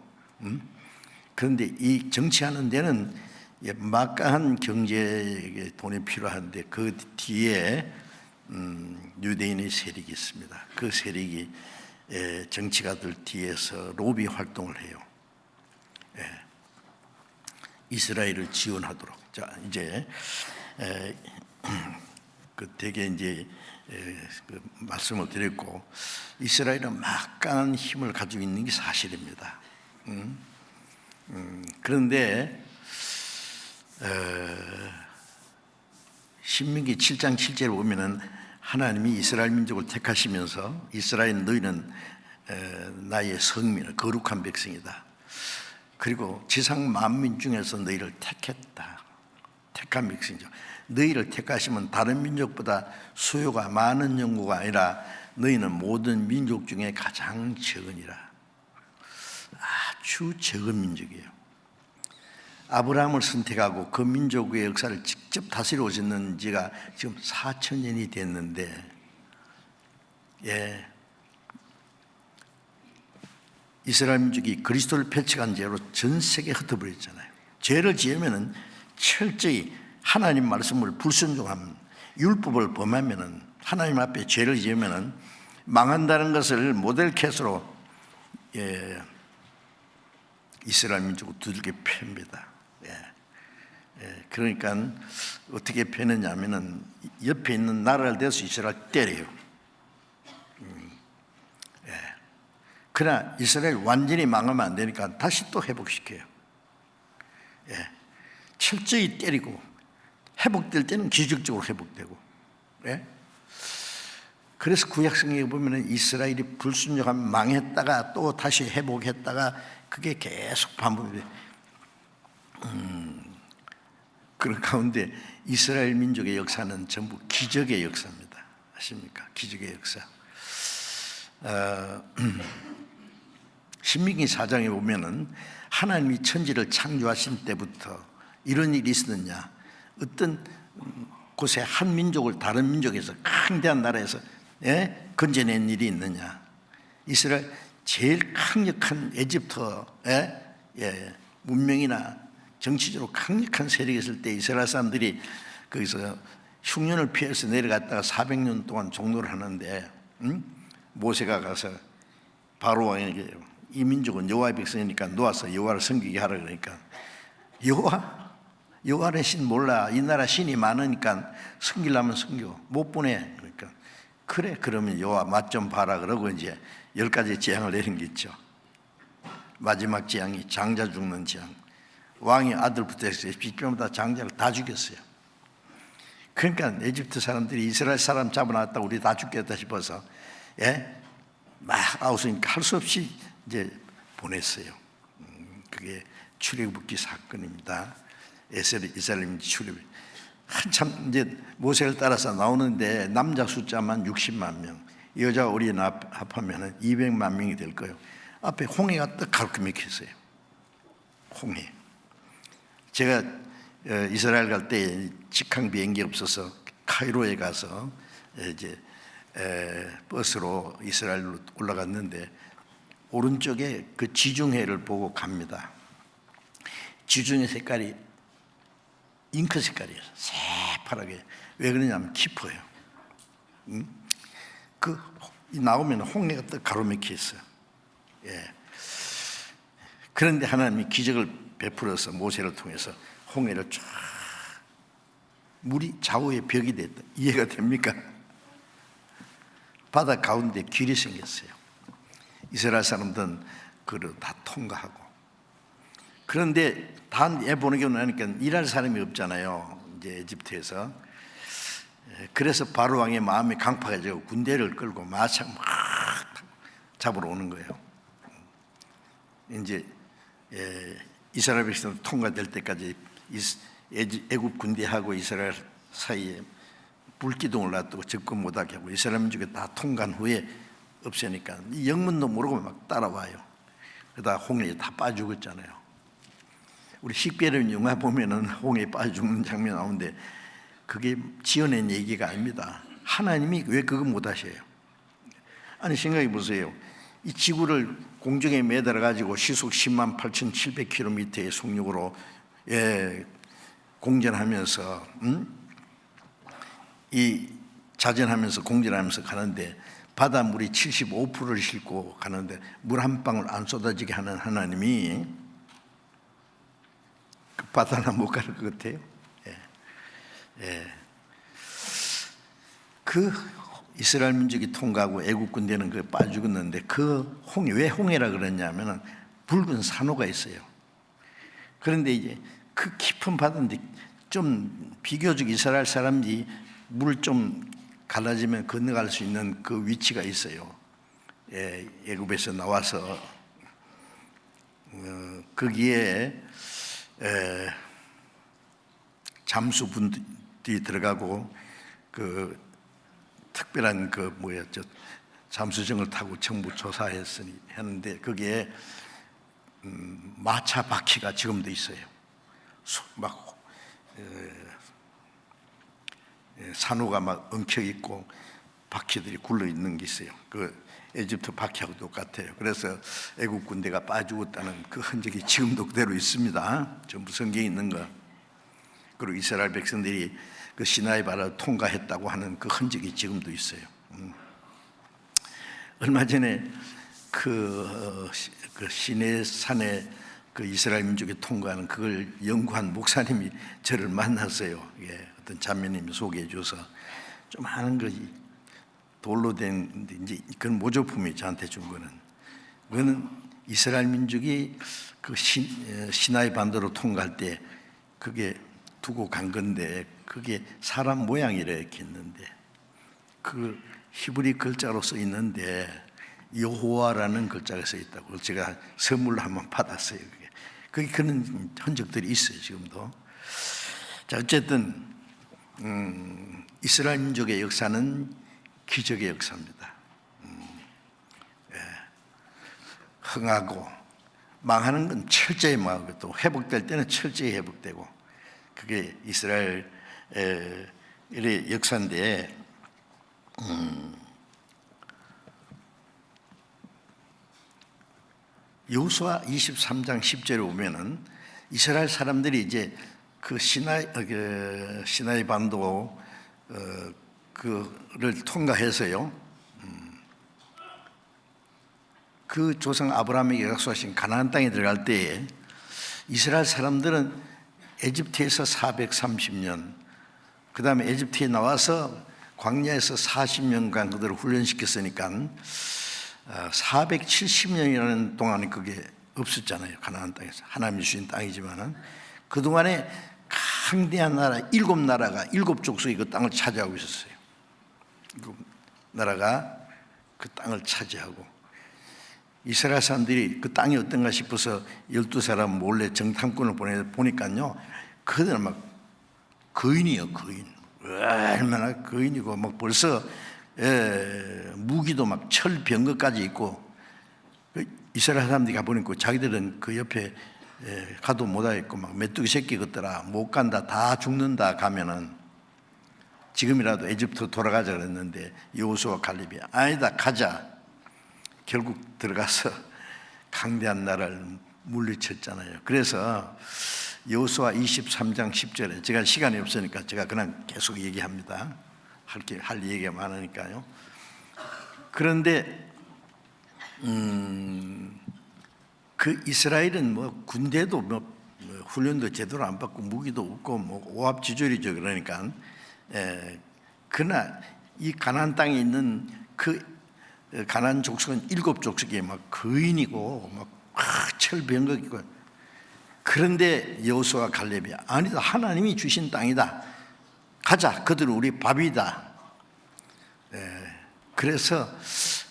그런데 이 정치하는 데는 막강한 경제에 돈이 필요한데 그 뒤에 유대인의 세력이 있습니다. 그 세력이 정치가들 뒤에서 로비 활동을 해요. 이스라엘을 지원하도록. 자, 이제 되게 이제 그 말씀을 드렸고, 이스라엘은 막강한 힘을 가지고 있는 게 사실입니다. 그런데 신명기 7장 7절을 보면은 하나님이 이스라엘 민족을 택하시면서 이스라엘 너희는 나의 성민을 거룩한 백성이다. 그리고 지상 만민 중에서 너희를 택했다. 택한 백성이죠. 너희를 택하시면 다른 민족보다 수요가 많은 연고가 아니라 너희는 모든 민족 중에 가장 적으니라. 아주 적은 민족이에요. 아브라함을 선택하고 그 민족의 역사를 직접 다스려 오셨는 지가 지금 4,000년이 됐는데, 이스라엘 민족이 그리스도를 배척한 죄로 전 세계에 흩어버렸잖아요. 죄를 지으면은 철저히 하나님 말씀을 불순종하면, 율법을 범하면은, 하나님 앞에 죄를 지으면은 망한다는 것을 모델 케이스로 이스라엘 민족을 두들겨 팹니다. 그러니까 어떻게 패느냐면은 옆에 있는 나라를 대서 이스라엘 때려요. 그러나 이스라엘 완전히 망하면 안 되니까 다시 또 회복시켜요. 철저히 때리고, 회복될 때는 기적적으로 회복되고. 그래서 구약성경에 보면 이스라엘이 불순종하면 망했다가 또 다시 회복했다가 그게 계속 반복돼요. 그런 가운데 이스라엘 민족의 역사는 전부 기적의 역사입니다. 아십니까? 기적의 역사. 신명기 4장에 보면은 하나님이 천지를 창조하신 때부터 이런 일이 있었느냐, 어떤 곳에 한 민족을 다른 민족에서 강대한 나라에서 건져낸 일이 있느냐, 이스라엘 제일 강력한 에집트의 문명이나 정치적으로 강력한 세력이 있을 때 이스라엘 사람들이 거기서 흉년을 피해서 내려갔다가 400년 동안 종노를 하는데, 모세가 가서 바로 왕에게 이 민족은 여호와의 백성이니까 놓아서 여호와를 섬기게 하라 그러니까, 여호와의 신 몰라, 이 나라 신이 많으니까 섬기려면 섬겨, 못 보내. 그러니까 그래, 그러면 여호와 맛 좀 봐라 그러고 이제 10가지 재앙을 내린 게 있죠. 마지막 재앙이 장자 죽는 재앙. 왕이 아들부터 해서 빗병마다 장자를 다 죽였어요. 그러니까 에집트 사람들이 이스라엘 사람 잡아놨다고 우리 다 죽겠다 싶어서 막 아우성이니까 할 수 없이 이제 보냈어요. 그게 출애굽기 사건입니다. 이스라엘 출애굽 한참 이제 모세를 따라서 나오는데 남자 숫자만 60만 명, 여자 어린 합하면은 200만 명이 될 거예요. 앞에 홍해가 딱 가로막혀 맥혔어요. 홍해. 제가 이스라엘 갈 때 직항 비행기 없어서 카이로에 가서 이제 버스로 이스라엘로 올라갔는데, 오른쪽에 그 지중해를 보고 갑니다. 지중해 색깔이 잉크 색깔이에요. 새파랗게. 왜 그러냐면 깊어요. 그 나오면 홍해가 딱 가로막혀 있어요. 그런데 하나님이 기적을 베풀어서 모세를 통해서 홍해를 쫙, 물이 좌우에 벽이 됐다. 이해가 됩니까? 바다 가운데 길이 생겼어요. 이스라엘 사람들은 그걸 다 통과하고. 그런데 다 보내고 나니까 일할 사람이 없잖아요, 이제 에집트에서. 그래서 바로 왕의 마음이 강팍해지고 군대를 끌고 마차 막 잡으러 오는 거예요. 이제 이스라엘 백성 통과될 때까지 애굽 군대하고 이스라엘 사이에 불기둥을 놔두고 접근 못하게 하고, 이스라엘 민족이 다 통과한 후에 없애니까 영문도 모르고 막 따라와요. 그러다 홍해에 다 빠져 죽었잖아요. 우리 식별의 영화 보면은 홍해에 빠져 죽는 장면 나오는데 그게 지어낸 얘기가 아닙니다. 하나님이 왜 그거 못 하셔요? 아니 생각해 보세요. 이 지구를 공중에 매달아 가지고 시속 10만 8,700km의 속력으로 공전하면서 이 자전하면서 공전하면서 가는데, 바닷물이 75%를 싣고 가는데 물 한 방울 안 쏟아지게 하는 하나님이 그 바다나 못 갈 것 같아요. 그 이스라엘 민족이 통과하고 애국 군대는 그 빠져 죽었는데, 그 홍해, 왜 홍해라 그랬냐면은 붉은 산호가 있어요. 그런데 이제 그 깊은 바다인데 좀 비교적 이스라엘 사람들이 물 좀 갈라지면 건너갈 수 있는 그 위치가 있어요. 애굽에서 나와서 거기에 잠수분들이 들어가고 그 특별한 그 잠수정을 타고 정부 조사했는데 거기에 마차 바퀴가 지금도 있어요. 막 산호가 막 엉켜 있고 바퀴들이 굴러 있는 게 있어요. 그 에집트 바퀴하고 똑같아요. 그래서 애국 군대가 빠죽었다는 그 흔적이 지금도 그대로 있습니다. 전부 성경에 있는 거. 그리고 이스라엘 백성들이 그 시나이 바다를 통과했다고 하는 그 흔적이 지금도 있어요. 얼마 전에 그 시내 산에 그 이스라엘 민족이 통과하는 그걸 연구한 목사님이 저를 만났어요. 예, 어떤 자매님이 소개해 줘서 좀 하는 거지. 돌로 된 이제 그건 모조품이 저한테 준 거는 그거는 이스라엘 민족이 그 시나이 반도로 통과할 때 그게 두고 간 건데 그게 사람 모양이라 이렇게 있는데 그 히브리 글자로 써 있는데 여호와라는 글자가 써 있다고 제가 선물로 한번 받았어요. 그게 그런 흔적들이 있어요 지금도. 자 어쨌든 이스라엘 민족의 역사는 기적의 역사입니다. 흥하고 망하는 건 철저히 망하고 또 회복될 때는 철저히 회복되고 그게 이스라엘의 역사인데 여호수아 23장 10절에 보면은 이스라엘 사람들이 이제 그 시나이 반도 그를 통과해서요. 그 조상 아브라함에게 약속하신 가나안 땅에 들어갈 때에 이스라엘 사람들은 에집트에서 430년, 그 다음에 에집트에 나와서 광야에서 40년간 그들을 훈련시켰으니까 470년이라는 동안에 그게 없었잖아요. 가나안 땅에서 하나님이 주신 땅이지만은 그 동안에 강대한 나라 7나라가 7족속이 그 땅을 차지하고 있었어요. 그 나라가 그 땅을 차지하고 이스라엘 사람들이 그 땅이 어떤가 싶어서 12사람 몰래 정탐꾼을 보니까요 그들은 막 거인이요 거인. 얼마나 거인이고 막 벌써 무기도 막 철병거까지 있고 이스라엘 사람들이 가보니까 자기들은 그 옆에 가도 못하겠고 막 메뚜기 새끼 같더라 못 간다 다 죽는다 가면은 지금이라도 에집트 돌아가자 그랬는데 여호수아 갈렙이 아니다 가자. 결국 들어가서 강대한 나라를 물리쳤잖아요. 그래서 여호수아 23장 10절에 제가 시간이 없으니까 제가 그냥 계속 얘기합니다. 할 얘기가 많으니까요. 그런데 그 이스라엘은 뭐 군대도 뭐 훈련도 제대로 안 받고 무기도 없고 뭐 오합지졸이죠. 그러니까 그러나 이 가나안 땅에 있는 그 가나안 족속은 7족속이 막 거인이고 막 철병거이고 그런데 여호수아 갈렙이 아니다 하나님이 주신 땅이다 가자 그들은 우리 밥이다. 그래서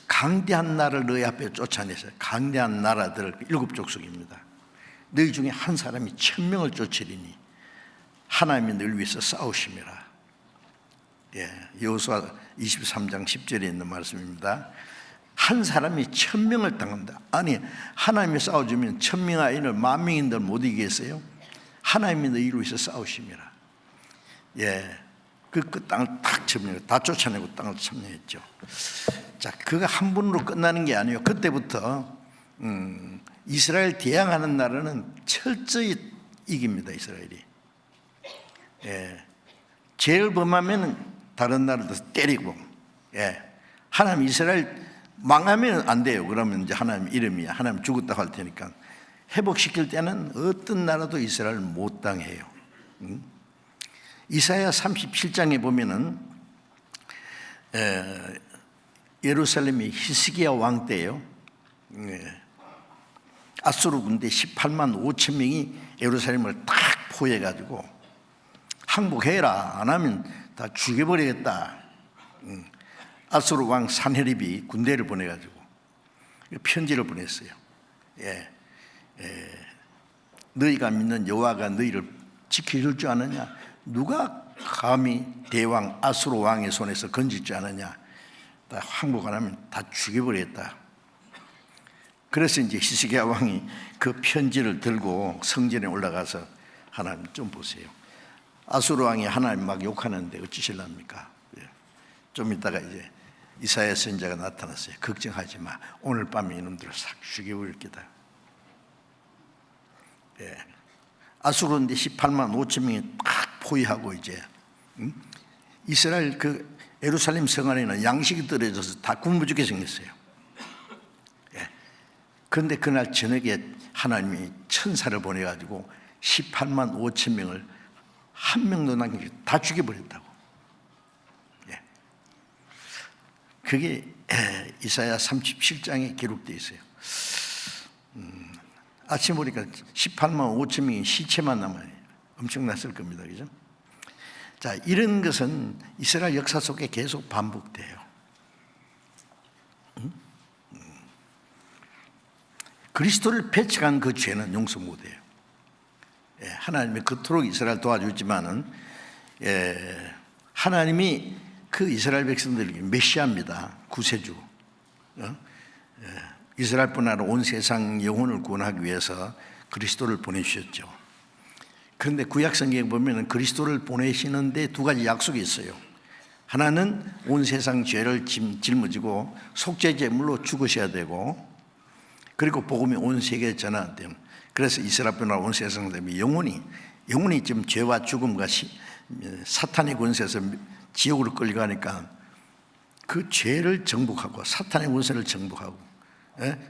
강대한 나라를 너희 앞에 쫓아내서 강대한 나라들 7족속입니다. 너희 중에 한 사람이 1000명을 쫓으리니 하나님이 너를 위해서 싸우심이라. 여호수아 23장 10절에 있는 말씀입니다. 한 사람이 1000명을 당한다. 아니 하나님이 싸워주면 1000명 아이를 10,000명인들 못 이기겠어요? 하나님이 너희를 위해서 싸우심이라. 그 땅을 탁 점령해 다 쫓아내고 땅을 점령했죠. 자, 그가 한 번으로 끝나는 게 아니에요. 그때부터 이스라엘 대항하는 나라는 철저히 이깁니다. 이스라엘이. 죄를 범하면 다른 나라도 때리고, 하나님 이스라엘 망하면 안 돼요. 그러면 이제 하나님 이름이야. 하나님 죽었다고 할 테니까 회복시킬 때는 어떤 나라도 이스라엘 못 당해요. 이사야 37장에 보면은 예루살렘이 히스기야 왕 때예요. 아수르 군대 18만 5천 명이 예루살렘을 딱 포위해가지고 항복해라 안 하면 다 죽여버리겠다. 아수르 왕 산헤립이 군대를 보내가지고 편지를 보냈어요. 너희가 믿는 여호와가 너희를 지켜줄 줄 아느냐? 누가 감히 대왕 아수르 왕의 손에서 건질 줄 아느냐? 항복 안 하면 다 죽여버렸다. 그래서 이제 히스기야 왕이 그 편지를 들고 성전에 올라가서 하나님 좀 보세요. 아수르 왕이 하나님 막 욕하는데 어찌실랍니까? 좀 이따가 이제 이사야 선지자가 나타났어요. 걱정하지 마. 오늘 밤에 이놈들을 싹 죽여버릴 게다. 아수르인데 18만 5천 명이 막 포위하고 이제 이스라엘 그 예루살렘 성 안에는 양식이 떨어져서 다 굶어 죽게 생겼어요. 그런데 그날 저녁에 하나님이 천사를 보내가지고 18만 5천 명을 한 명도 남기지 다 죽여버렸다고. 그게 이사야 37장에 기록되어 있어요. 아침 보니까 18만 5천 명이 시체만 남아요. 엄청났을 겁니다. 그죠? 자, 이런 것은 이스라엘 역사 속에 계속 반복돼요. 그리스도를 배척한 그 죄는 용서 못해요. 하나님이 그토록 이스라엘 도와주지만은 하나님이 그 이스라엘 백성들에게 메시아입니다. 구세주. 이스라엘뿐 아니라 온 세상 영혼을 구원하기 위해서 그리스도를 보내주셨죠. 그런데 구약 성경에 보면 그리스도를 보내시는데 두 가지 약속이 있어요. 하나는 온 세상 죄를 짊어지고 속죄 제물로 죽으셔야 되고, 그리고 복음이 온 세계에 전환돼요. 그래서 이스라엘뿐 아니라 온 세상 때문에 영혼이 지금 죄와 죽음과 사탄의 권세에서 지옥으로 끌려가니까 그 죄를 정복하고 사탄의 권세를 정복하고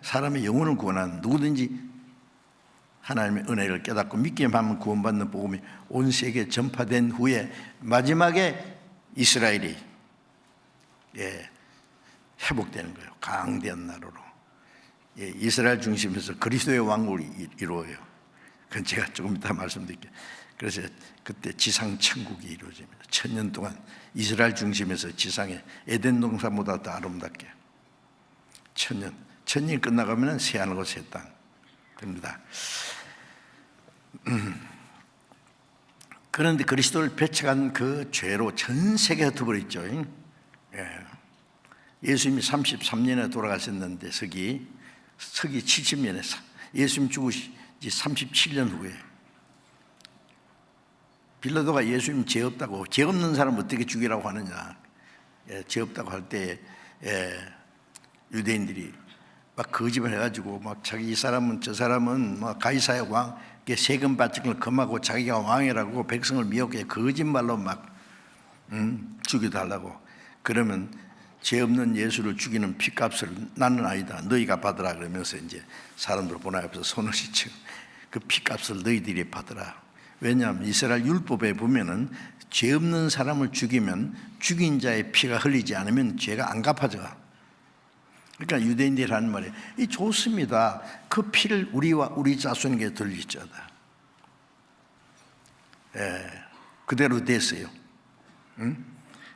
사람의 영혼을 구원하는, 누구든지 하나님의 은혜를 깨닫고 믿기만 하면 구원받는 복음이 온 세계에 전파된 후에 마지막에 이스라엘이 회복되는 거예요. 강대한 나라로. 이스라엘 중심에서 그리스도의 왕국이 이루어요. 그건 제가 조금 이따 말씀드릴게요. 그래서 그때 지상 천국이 이루어집니다. 1000년 동안 이스라엘 중심에서 지상에 에덴 동산보다 더 아름답게 1000년이 끝나가면 새하늘과 새 땅 됩니다. 그런데 그리스도를 배척한 그 죄로 전 세계가 흩어버렸죠. 예수님이 33년에 돌아가셨는데 서기 70년에 예수님 죽으시 37년 후에 빌라도가 예수님 죄 없다고, 죄 없는 사람 어떻게 죽이라고 하느냐, 죄 없다고 할 때 유대인들이 막 거짓말 해가지고 막 자기 이 사람은 저 사람은 막 가이사의 왕 세금 받는 걸 금하고 자기가 왕이라고 백성을 미혹해 거짓말로 막 죽여달라고. 그러면 죄 없는 예수를 죽이는 핏값을 나는 아니다, 너희가 받으라 그러면서 이제 사람들 보내서 손을 씻고 그 핏값을 너희들이 받으라. 왜냐하면 이스라엘 율법에 보면은 죄 없는 사람을 죽이면 죽인 자의 피가 흘리지 않으면 죄가 안 갚아져. 그러니까 유대인들이 하는 말이 이 좋습니다. 그 피를 우리와 우리 자손에게 돌리자다. 그대로 됐어요.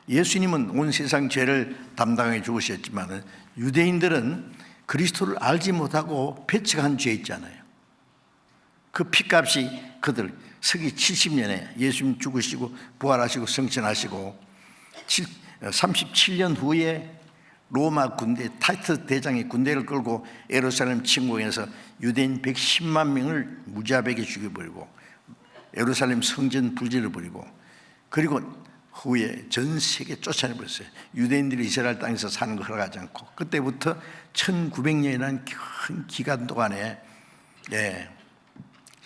예수님은 온 세상 죄를 담당해 죽으셨지만 유대인들은 그리스도를 알지 못하고 배척한 죄 있잖아요. 그 피값이 그들 서기 70년에 예수님 죽으시고 부활하시고 승천하시고 37년 후에 로마 군대 타이트 대장이 군대를 끌고 예루살렘 침공해서 유대인 110만 명을 무자백에 죽여버리고 예루살렘 성전 불질을 버리고, 그리고 후에 전 세계 쫓아내버렸어요. 유대인들이 이스라엘 땅에서 사는 거 허락하지 않고. 그때부터 1900년이라는 큰 기간 동안에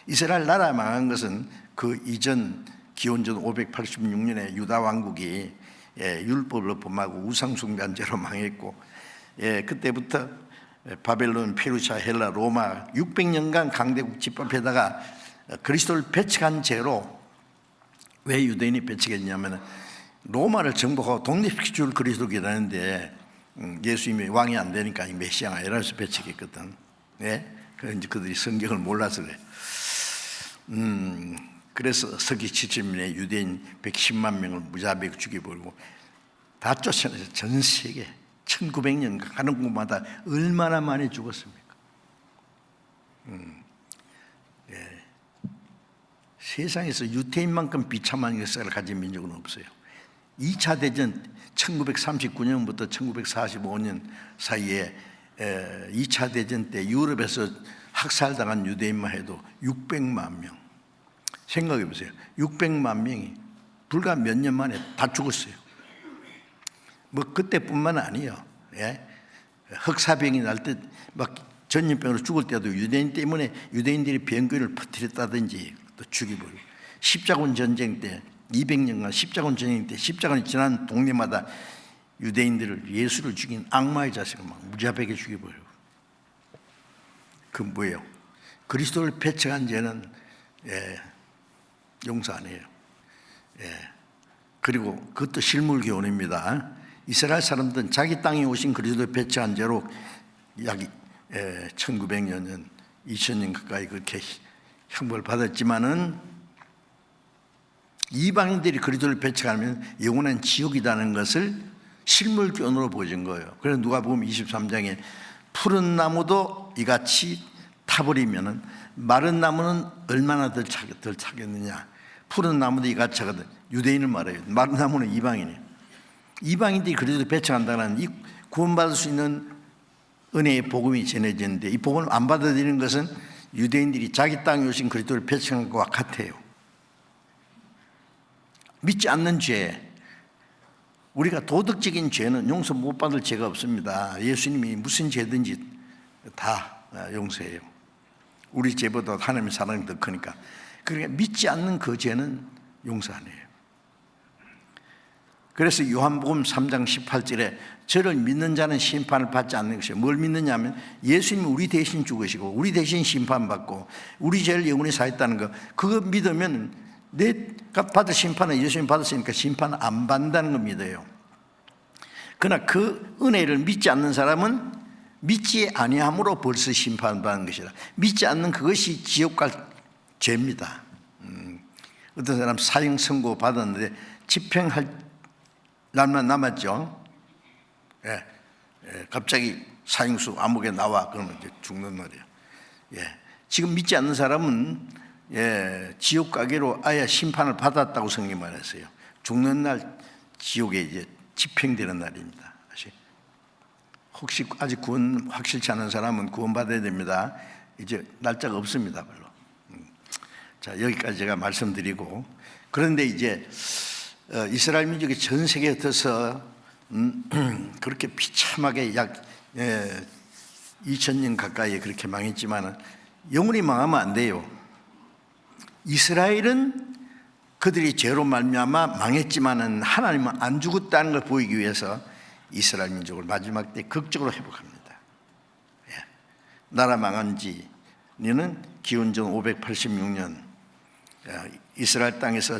이스라엘 나라 망한 것은 그 이전 기원전 586년에 유다 왕국이 율법을 범하고 우상숭배죄로 망했고, 그때부터 바벨론, 페르시아, 헬라, 로마 600년간 강대국 집합에다가 그리스도를 배척한 죄로. 왜 유대인이 배척했냐면 로마를 정복하고 독립시킬 그리스도 기다렸는데 예수님이 왕이 안 되니까 메시아가 아니라 해서 배척했거든. 그런지 그들이 성경을 몰라서 그래. 그래서 서기 70년에 유대인 110만 명을 무자비하게 죽여버리고 다 쫓아내서 전 세계 1900년 가는 곳마다 얼마나 많이 죽었습니까? 세상에서 유태인만큼 비참한 역사를 가진 민족은 없어요. 2차 대전 1939년부터 1945년 사이에 2차 대전 때 유럽에서 학살당한 유대인만 해도 600만 명. 생각해 보세요. 600만 명이 불과 몇 년 만에 다 죽었어요. 뭐 그때뿐만 아니에요. 예? 흑사병이 날 때 막 전염병으로 죽을 때도 유대인 때문에 유대인들이 병균을 퍼뜨렸다든지 또 죽이버리고, 십자군 전쟁 때 200년간 십자군 전쟁 때 십자군이 지난 동네마다 유대인들을, 예수를 죽인 악마의 자식을 막 무자비하게 죽여버리고. 그 뭐예요? 그리스도를 배척한 죄는 용서 안 해요. 그리고 그것도 실물 교훈입니다. 이스라엘 사람들은 자기 땅에 오신 그리스도를 배척한 죄로 약 1900여 년, 2000년 가까이 그렇게 형벌을 받았지만은, 이방인들이 그리스도를 배척하면 영원한 지옥이라는 것을 실물 교훈으로 보여준 거예요. 그래서 누가복음 23장에 푸른 나무도 이같이 타버리면은 마른 나무는 얼마나 덜 차겠느냐. 푸른 나무도 이같이 차거든. 유대인을 말해요. 마른 나무는 이방인이에요. 이방인들이 그리스도를 배척한다는 이 구원받을 수 있는 은혜의 복음이 전해지는데, 이 복음을 안 받아들이는 것은 유대인들이 자기 땅에 오신 그리스도를 배척한 것과 같아요. 믿지 않는 죄, 우리가 도덕적인 죄는 용서 못 받을 죄가 없습니다. 예수님이 무슨 죄든지 다 용서해요. 우리 죄보다 하나님의 사랑이 더 크니까. 그러니까 믿지 않는 그 죄는 용서 안 해요. 그래서 요한복음 3장 18절에 저를 믿는 자는 심판을 받지 않는 것이에요. 뭘 믿느냐 하면 예수님이 우리 대신 죽으시고 우리 대신 심판받고 우리 죄를 영원히 사했다는 거, 그거 믿으면 내가 받을 심판은 예수님 받았으니까 심판 안 받는다는 거 믿어요. 그러나 그 은혜를 믿지 않는 사람은 믿지 아니함으로 벌써 심판받는 것이다. 믿지 않는 그것이 지옥 갈 죄입니다. 어떤 사람 사형 선고 받았는데 집행할 날만 남았죠. 갑자기 사형수 암흑에 나와 그러면 이제 죽는 날이에요. 지금 믿지 않는 사람은 지옥 가기로 아예 심판을 받았다고 성경이 말했어요. 죽는 날 지옥에 이제 집행되는 날입니다. 혹시 아직 구원 확실치 않은 사람은 구원받아야 됩니다. 이제 날짜가 없습니다, 별로. 자, 여기까지 제가 말씀드리고, 그런데 이제 이스라엘 민족이 전 세계에 흩어서 그렇게 비참하게 약 2000년 가까이 그렇게 망했지만 영원히 망하면 안 돼요. 이스라엘은 그들이 죄로 말미암아 망했지만은 하나님은 안 죽었다는 걸 보이기 위해서 이스라엘 민족을 마지막 때 극적으로 회복합니다. 나라 망한 지는 기원전 586년 이스라엘 땅에서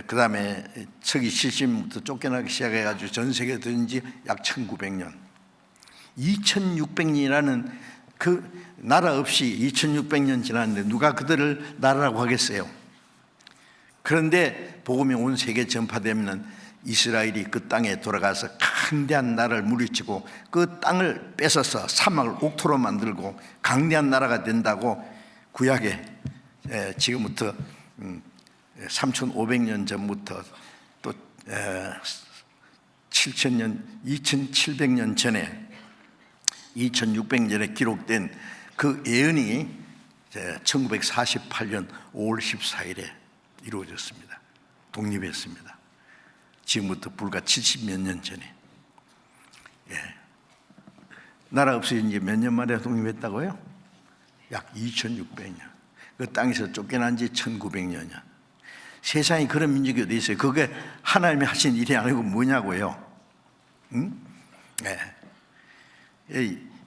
그 다음에 서기 70년부터 쫓겨나기 시작해가지고 전 세계에 들은 지 약 1900년, 2600년이라는 그 나라 없이 2600년 지났는데 누가 그들을 나라라고 하겠어요? 그런데 복음이 온 세계에 전파되면 이스라엘이 그 땅에 돌아가서 강대한 나라를 물리치고 그 땅을 뺏어서 사막을 옥토로 만들고 강대한 나라가 된다고 구약에 지금부터 3500년 전부터 또 7000년, 2700년 전에 2600년에 기록된 그 예언이 1948년 5월 14일에 이루어졌습니다. 독립했습니다. 지금부터 불과 70몇 년 전에. 나라 없이 이제 몇 년 만에 독립했다고요? 약 2600년. 그 땅에서 쫓겨난 지 1900년이야. 세상에 그런 민족이 어디 있어요? 그게 하나님이 하신 일이 아니고 뭐냐고요?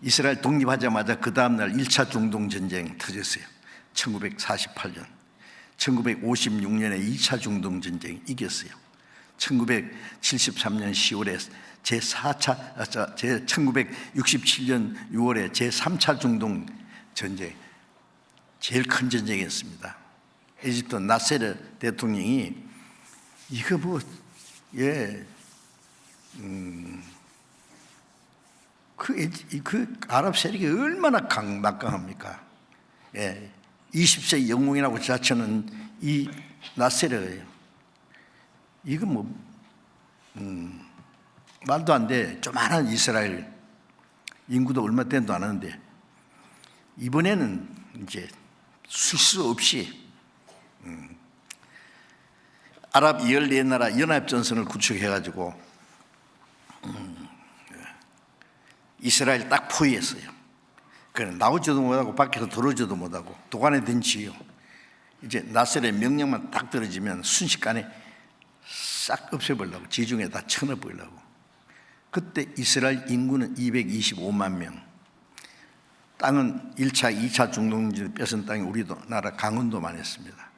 이스라엘 독립하자마자 그 다음날 1차 중동전쟁 터졌어요. 1948년. 1956년에 2차 중동전쟁 이겼어요. 1973년 10월에 제4차, 1967년 6월에 제3차 중동전쟁, 제일 큰 전쟁이었습니다. 에집트 나세르 대통령이 이거 그 아랍 세력이 얼마나 막강합니까? 20세 영웅이라고 자처는 이 나세르예요. 이거 말도 안 돼. 조만한 이스라엘 인구도 얼마 되도 안 하는데 이번에는 이제 수수 없이 아랍 14나라 연합전선을 구축해가지고 이스라엘 딱 포위했어요. 그래 나오지도 못하고 밖에서 들어오지도 못하고 도관에 든 지요. 이제 나셀의 명령만 딱 떨어지면 순식간에 싹 없애버리려고, 지중해 다 쳐넣어버리려고. 그때 이스라엘 인구는 225만 명. 땅은 1차, 2차 중동지를 뺏은 땅이 우리나라 강원도만 했습니다.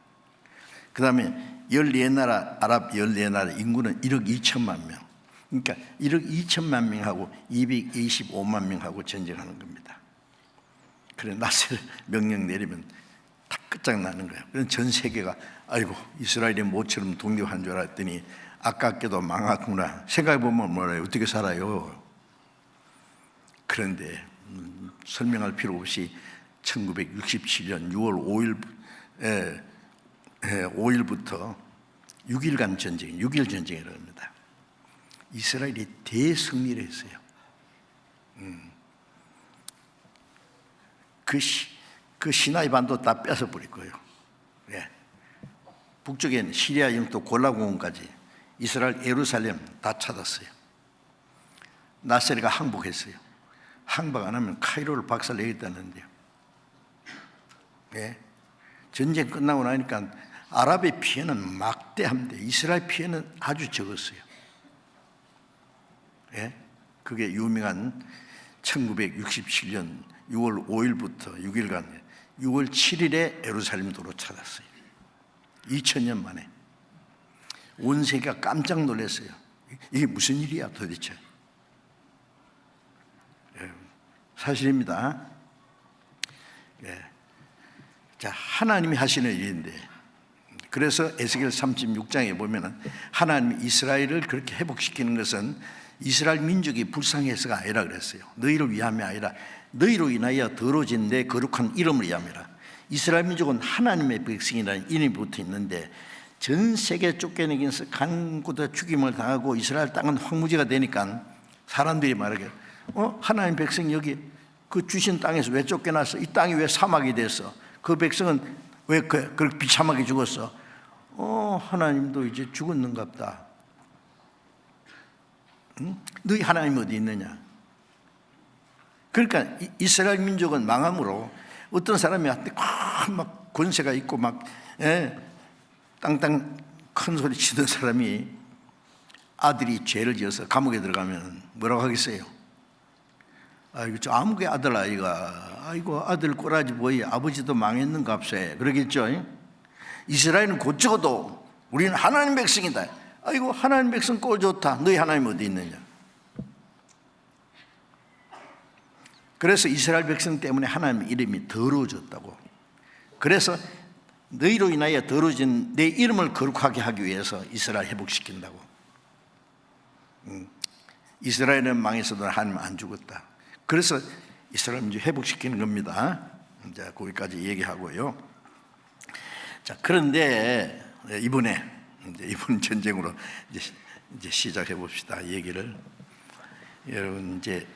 그 다음에 14나라, 아랍 14나라 인구는 1억 2천만 명. 그러니까 1억 2천만 명하고 225만 명하고 전쟁하는 겁니다. 그래 나셀 명령 내리면 다 끝장나는 거예요. 그래서 전 세계가 아이고 이스라엘이 모처럼 독립한 줄 알았더니 아깝게도 망했구나. 생각해보면 뭐래요? 어떻게 살아요? 그런데 설명할 필요 없이 1967년 6월 5일부터 6일간 전쟁, 6일 전쟁이라고 합니다. 이스라엘이 대승리를 했어요. 그 시나이 반도 다 뺏어버릴 거예요. 예. 북쪽엔 시리아 영토 골라공원까지 이스라엘 예루살렘 다 찾았어요. 나세르가 항복했어요. 항복 안 하면 카이로를 박살내겠다는데요. 예. 전쟁 끝나고 나니까 아랍의 피해는 막대한데 이스라엘 피해는 아주 적었어요. 예. 그게 유명한 1967년 6월 5일부터 6일간 6월 7일에 예루살렘 도로 찾았어요. 2000년 만에. 온 세계가 깜짝 놀랐어요. 이게 무슨 일이야 도대체. 예, 사실입니다. 예. 자, 하나님이 하시는 일인데, 그래서 에스겔 36장에 보면은 하나님이 이스라엘을 그렇게 회복시키는 것은 이스라엘 민족이 불쌍해서가 아니라 그랬어요. 너희를 위함이 아니라 너희로 인하여 더러워진 내 거룩한 이름을 위함이라. 이스라엘 민족은 하나님의 백성이라는 이름이 붙어 있는데 전 세계 쫓겨내기에서 간구도 죽임을 당하고 이스라엘 땅은 황무지가 되니까 사람들이 말하기를 하나님 백성 여기 그 주신 땅에서 왜 쫓겨났어? 이 땅이 왜 사막이 됐어? 그 백성은 왜 그렇게 비참하게 죽었어? 하나님도 이제 죽었는갑다. 응? 너희 하나님 어디 있느냐? 그러니까 이스라엘 민족은 망함으로 어떤 사람이 한테 막 권세가 있고 막 땅땅 큰 소리 치던 사람이 아들이 죄를 지어서 감옥에 들어가면 뭐라고 하겠어요? 아이고 저 아무개 아들 아이가 아이고 아들 꼬라지 보이 아버지도 망했는갑세 그러겠죠. 이스라엘은 곧 죽어도 우리는 하나님 백성이다. 아이고 하나님 백성 꼴 좋다. 너희 하나님 어디 있느냐? 그래서 이스라엘 백성 때문에 하나님 이름이 더러워졌다고. 그래서 너희로 인하여 더러워진 내 이름을 거룩하게 하기 위해서 이스라엘 회복시킨다고. 이스라엘은 망해서도 하나님 안 죽었다. 그래서 이스라엘 이제 회복시키는 겁니다. 이제 거기까지 얘기하고요. 자, 그런데 이번 전쟁으로 이제 시작해 봅시다. 얘기를. 여러분 이제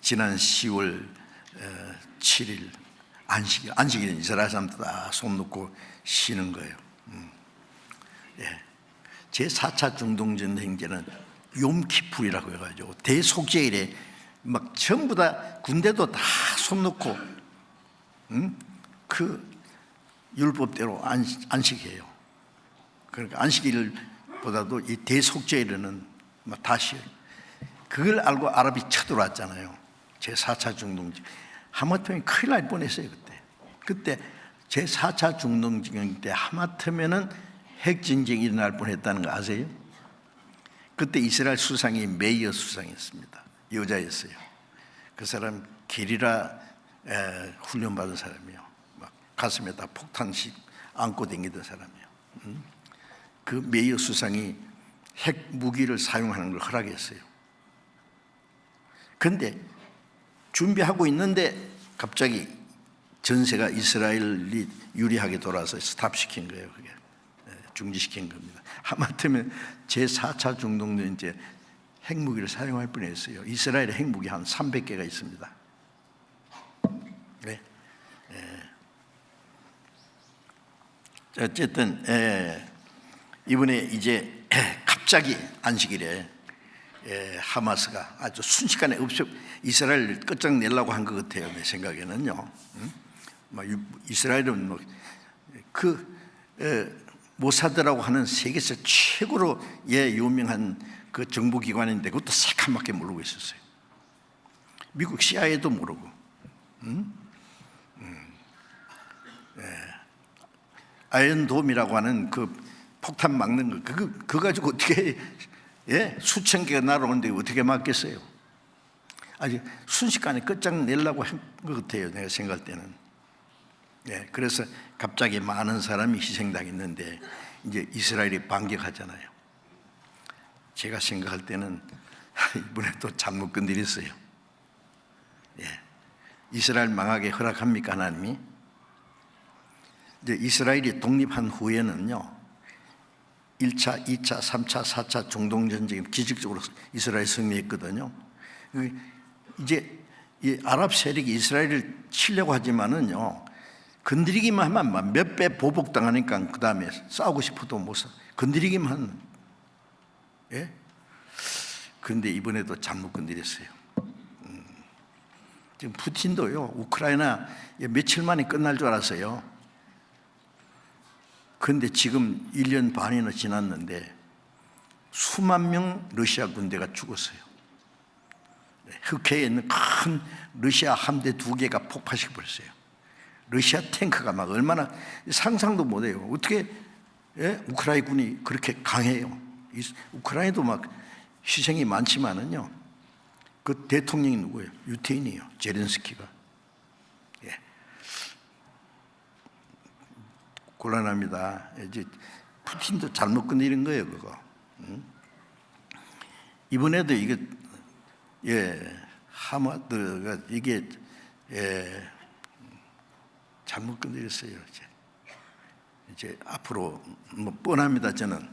지난 10월 7일 안식일 이스라엘 사람들 다 손 놓고 쉬는 거예요. 제4차 중동전쟁제는 욤키풀이라고 해가지고 대속죄일에 막 전부 다 군대도 다 손 놓고 그 율법대로 안식해요. 그러니까 안식일보다도 이 대속죄일에는 막 다시 그걸 알고 아랍이 쳐들어왔잖아요. 제4차 중동전 하마터면 큰일 날 뻔했어요. 그때 제4차 중동전 때 하마터면은 핵전쟁이 일어날 뻔했다는 거 아세요? 그때 이스라엘 수상이 메이어 수상이었습니다. 여자였어요. 그 사람 게리라 훈련받은 사람이요. 막 가슴에다 폭탄식 안고 다니던 사람이요. 그 메이어 수상이 핵 무기를 사용하는 걸 허락했어요. 그런데 준비하고 있는데 갑자기 전세가 이스라엘이 유리하게 돌아서 스탑시킨 거예요. 그게 중지시킨 겁니다. 하마터면 제4차 중동전제 핵무기를 사용할 뻔했어요. 이스라엘의 핵무기 한 300개가 있습니다. 네. 어쨌든 이번에 이제 갑자기 안식일에 하마스가 아주 순식간에 이스라엘을 끝장내려고 한 것 같아요. 내 생각에는요. 이스라엘은 모사드라고 하는 세계에서 최고로 유명한 그 정보기관인데 그것도 새카맣게 모르고 있었어요. 미국 CIA도 모르고. 아이언돔이라고 하는 그 폭탄 막는 거 그거 가지고 어떻게 수천 개가 날아오는데 어떻게 막겠어요? 아주 순식간에 끝장내려고 한 것 같아요. 내가 생각할 때는. 그래서 갑자기 많은 사람이 희생당했는데 이제 이스라엘이 반격하잖아요. 제가 생각할 때는 이번에 또 잘못 건드렸어요. 이스라엘 망하게 허락합니까 하나님이? 이제 이스라엘이 독립한 후에는요 1차, 2차, 3차, 4차 중동전쟁이 기적적으로 이스라엘 승리했거든요. 이제 이 아랍 세력이 이스라엘을 치려고 하지만은요 건드리기만 하면 몇 배 보복당하니까 그 다음에 싸우고 싶어도 못 싸. 건드리기만 하면. 그런데 이번에도 잘못 건드렸어요. 지금 푸틴도요 우크라이나 며칠 만에 끝날 줄 알았어요. 그런데 지금 1년 반이나 지났는데 수만 명 러시아 군대가 죽었어요. 흑해에 있는 큰 러시아 함대 2개가 폭파시켜버렸어요. 러시아 탱크가 막 얼마나 상상도 못해요. 어떻게 우크라이나 군이 그렇게 강해요. 우크라이나도 막 희생이 많지만은요 그 대통령이 누구예요? 유태인이에요. 제렌스키가. 곤란합니다. 이제 푸틴도 잘못 건드린 거예요, 그거. 이번에도 이게 하마드가 이게 잘못 건드렸어요. 이제 앞으로 뭐 뻔합니다. 저는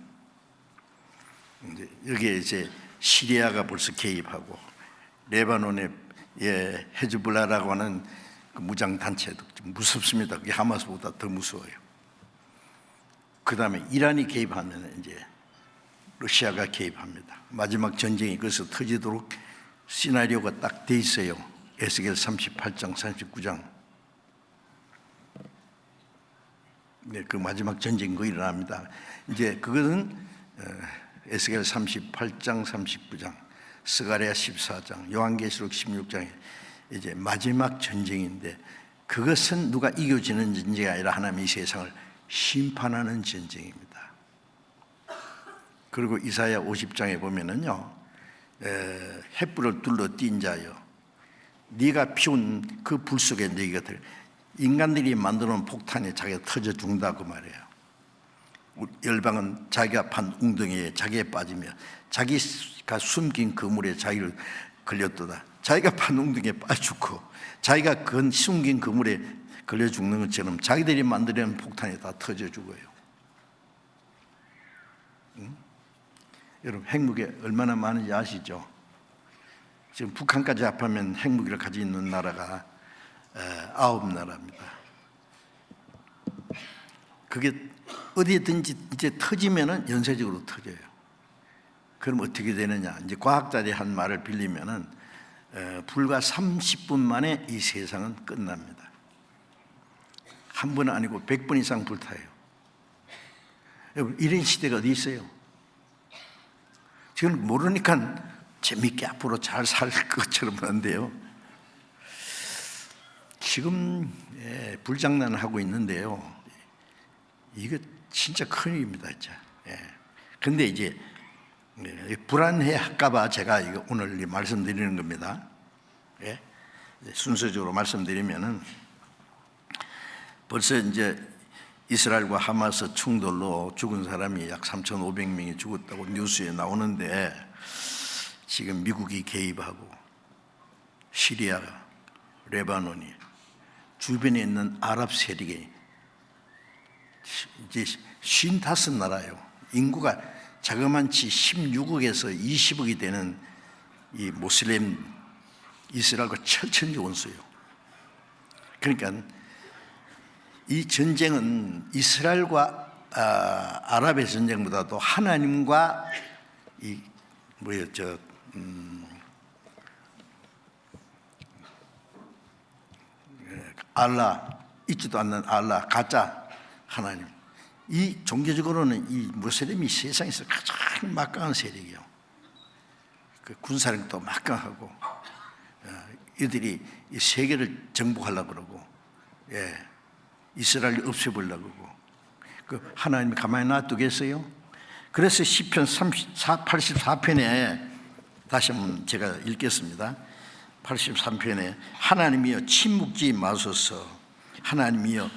이제 여기에 이제 시리아가 벌써 개입하고 레바논의 헤즈볼라라고 하는 그 무장 단체도 좀 무섭습니다. 그게 하마스보다 더 무서워요. 그 다음에 이란이 개입하면 이제 러시아가 개입합니다. 마지막 전쟁이 거기서 터지도록 시나리오가 딱 돼 있어요. 에스겔 38장, 39장. 그 마지막 전쟁이 거 일어납니다. 이제 그것은 에스겔 38장, 39장, 스가랴 14장, 요한계시록 16장에 이제 마지막 전쟁인데 그것은 누가 이겨지는 전쟁이 아니라 하나님이 이 세상을 심판하는 전쟁입니다. 그리고 이사야 50장에 보면은요, 횃불을 둘러 띈 자여, 네가 피운 그 불 속에 너희가 인간들이 만들어놓은 폭탄이 자기가 터져 죽는다 그 말이에요. 열방은 자기가 판 웅덩이에 자기에 빠지며 자기가 숨긴 그물에 자기를 걸렸도다. 자기가 판 웅덩이에 빠져 죽고 자기가 그 숨긴 그물에 걸려 죽는 것처럼 자기들이 만들어낸 폭탄이 다 터져 죽어요. 여러분 핵무기 얼마나 많은지 아시죠? 지금 북한까지 합하면 핵무기를 가지고 있는 나라가 9나라입니다. 그게 어디든지 이제 터지면은 연쇄적으로 터져요. 그럼 어떻게 되느냐? 이제 과학자들이 한 말을 빌리면은 불과 30분 만에 이 세상은 끝납니다. 한 번은 아니고 100번 이상 불타요. 여러분 이런 시대가 어디 있어요? 지금 모르니까 재밌게 앞으로 잘 살 것처럼 하는데요. 지금 불장난을 하고 있는데요. 이거 진짜 큰일입니다, 진짜. 근데 이제 불안해 할까봐 제가 이거 오늘 말씀드리는 겁니다. 순서적으로 말씀드리면은 벌써 이제 이스라엘과 하마스 충돌로 죽은 사람이 약 3,500명이 죽었다고 뉴스에 나오는데 지금 미국이 개입하고 시리아, 레바논이 주변에 있는 아랍 세력이 이제 55나라예요. 인구가 자그만치 16억에서 20억이 되는 이 모슬렘 이스라엘과 철천지 원수예요. 그러니까 이 전쟁은 이스라엘과 아랍의 전쟁보다도 하나님과 이 알라, 있지도 않는 알라, 가짜 하나님. 이 종교적으로는 이 무슬림이 세상에서 가장 막강한 세력이에요. 그 군사력도 막강하고, 이들이 이 세계를 정복하려고 그러고, 이스라엘을 없애보려고 그러고, 그 하나님이 가만히 놔두겠어요? 그래서 시편 84편에 다시 한번 제가 읽겠습니다. 83편에 하나님이여 침묵지 마소서, 하나님이여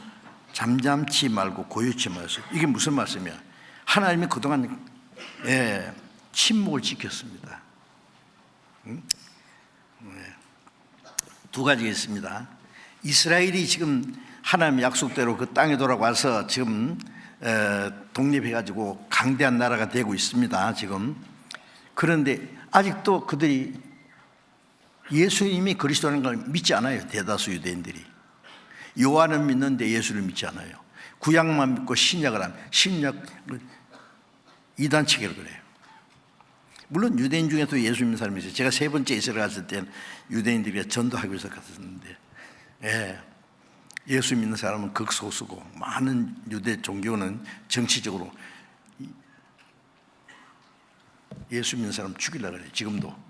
잠잠치 말고 고요치 마소서. 이게 무슨 말씀이야? 하나님이 그동안 침묵을 지켰습니다. 두 가지가 있습니다. 이스라엘이 지금 하나님 약속대로 그 땅에 돌아와서 지금 독립해가지고 강대한 나라가 되고 있습니다. 지금. 그런데 아직도 그들이 예수님이 그리스도라는 걸 믿지 않아요. 대다수 유대인들이. 요한은 믿는데 예수를 믿지 않아요. 구약만 믿고 신약을 하면 신약을 이단 체계로 그래요. 물론 유대인 중에도 예수 믿는 사람이 있어요. 제가 세 번째 이스라엘 갔을 때는 유대인들이 전도하기 위해서 갔었는데, 예수 믿는 사람은 극소수고 많은 유대 종교는 정치적으로 예수 믿는 사람 죽이려고 그래요. 지금도.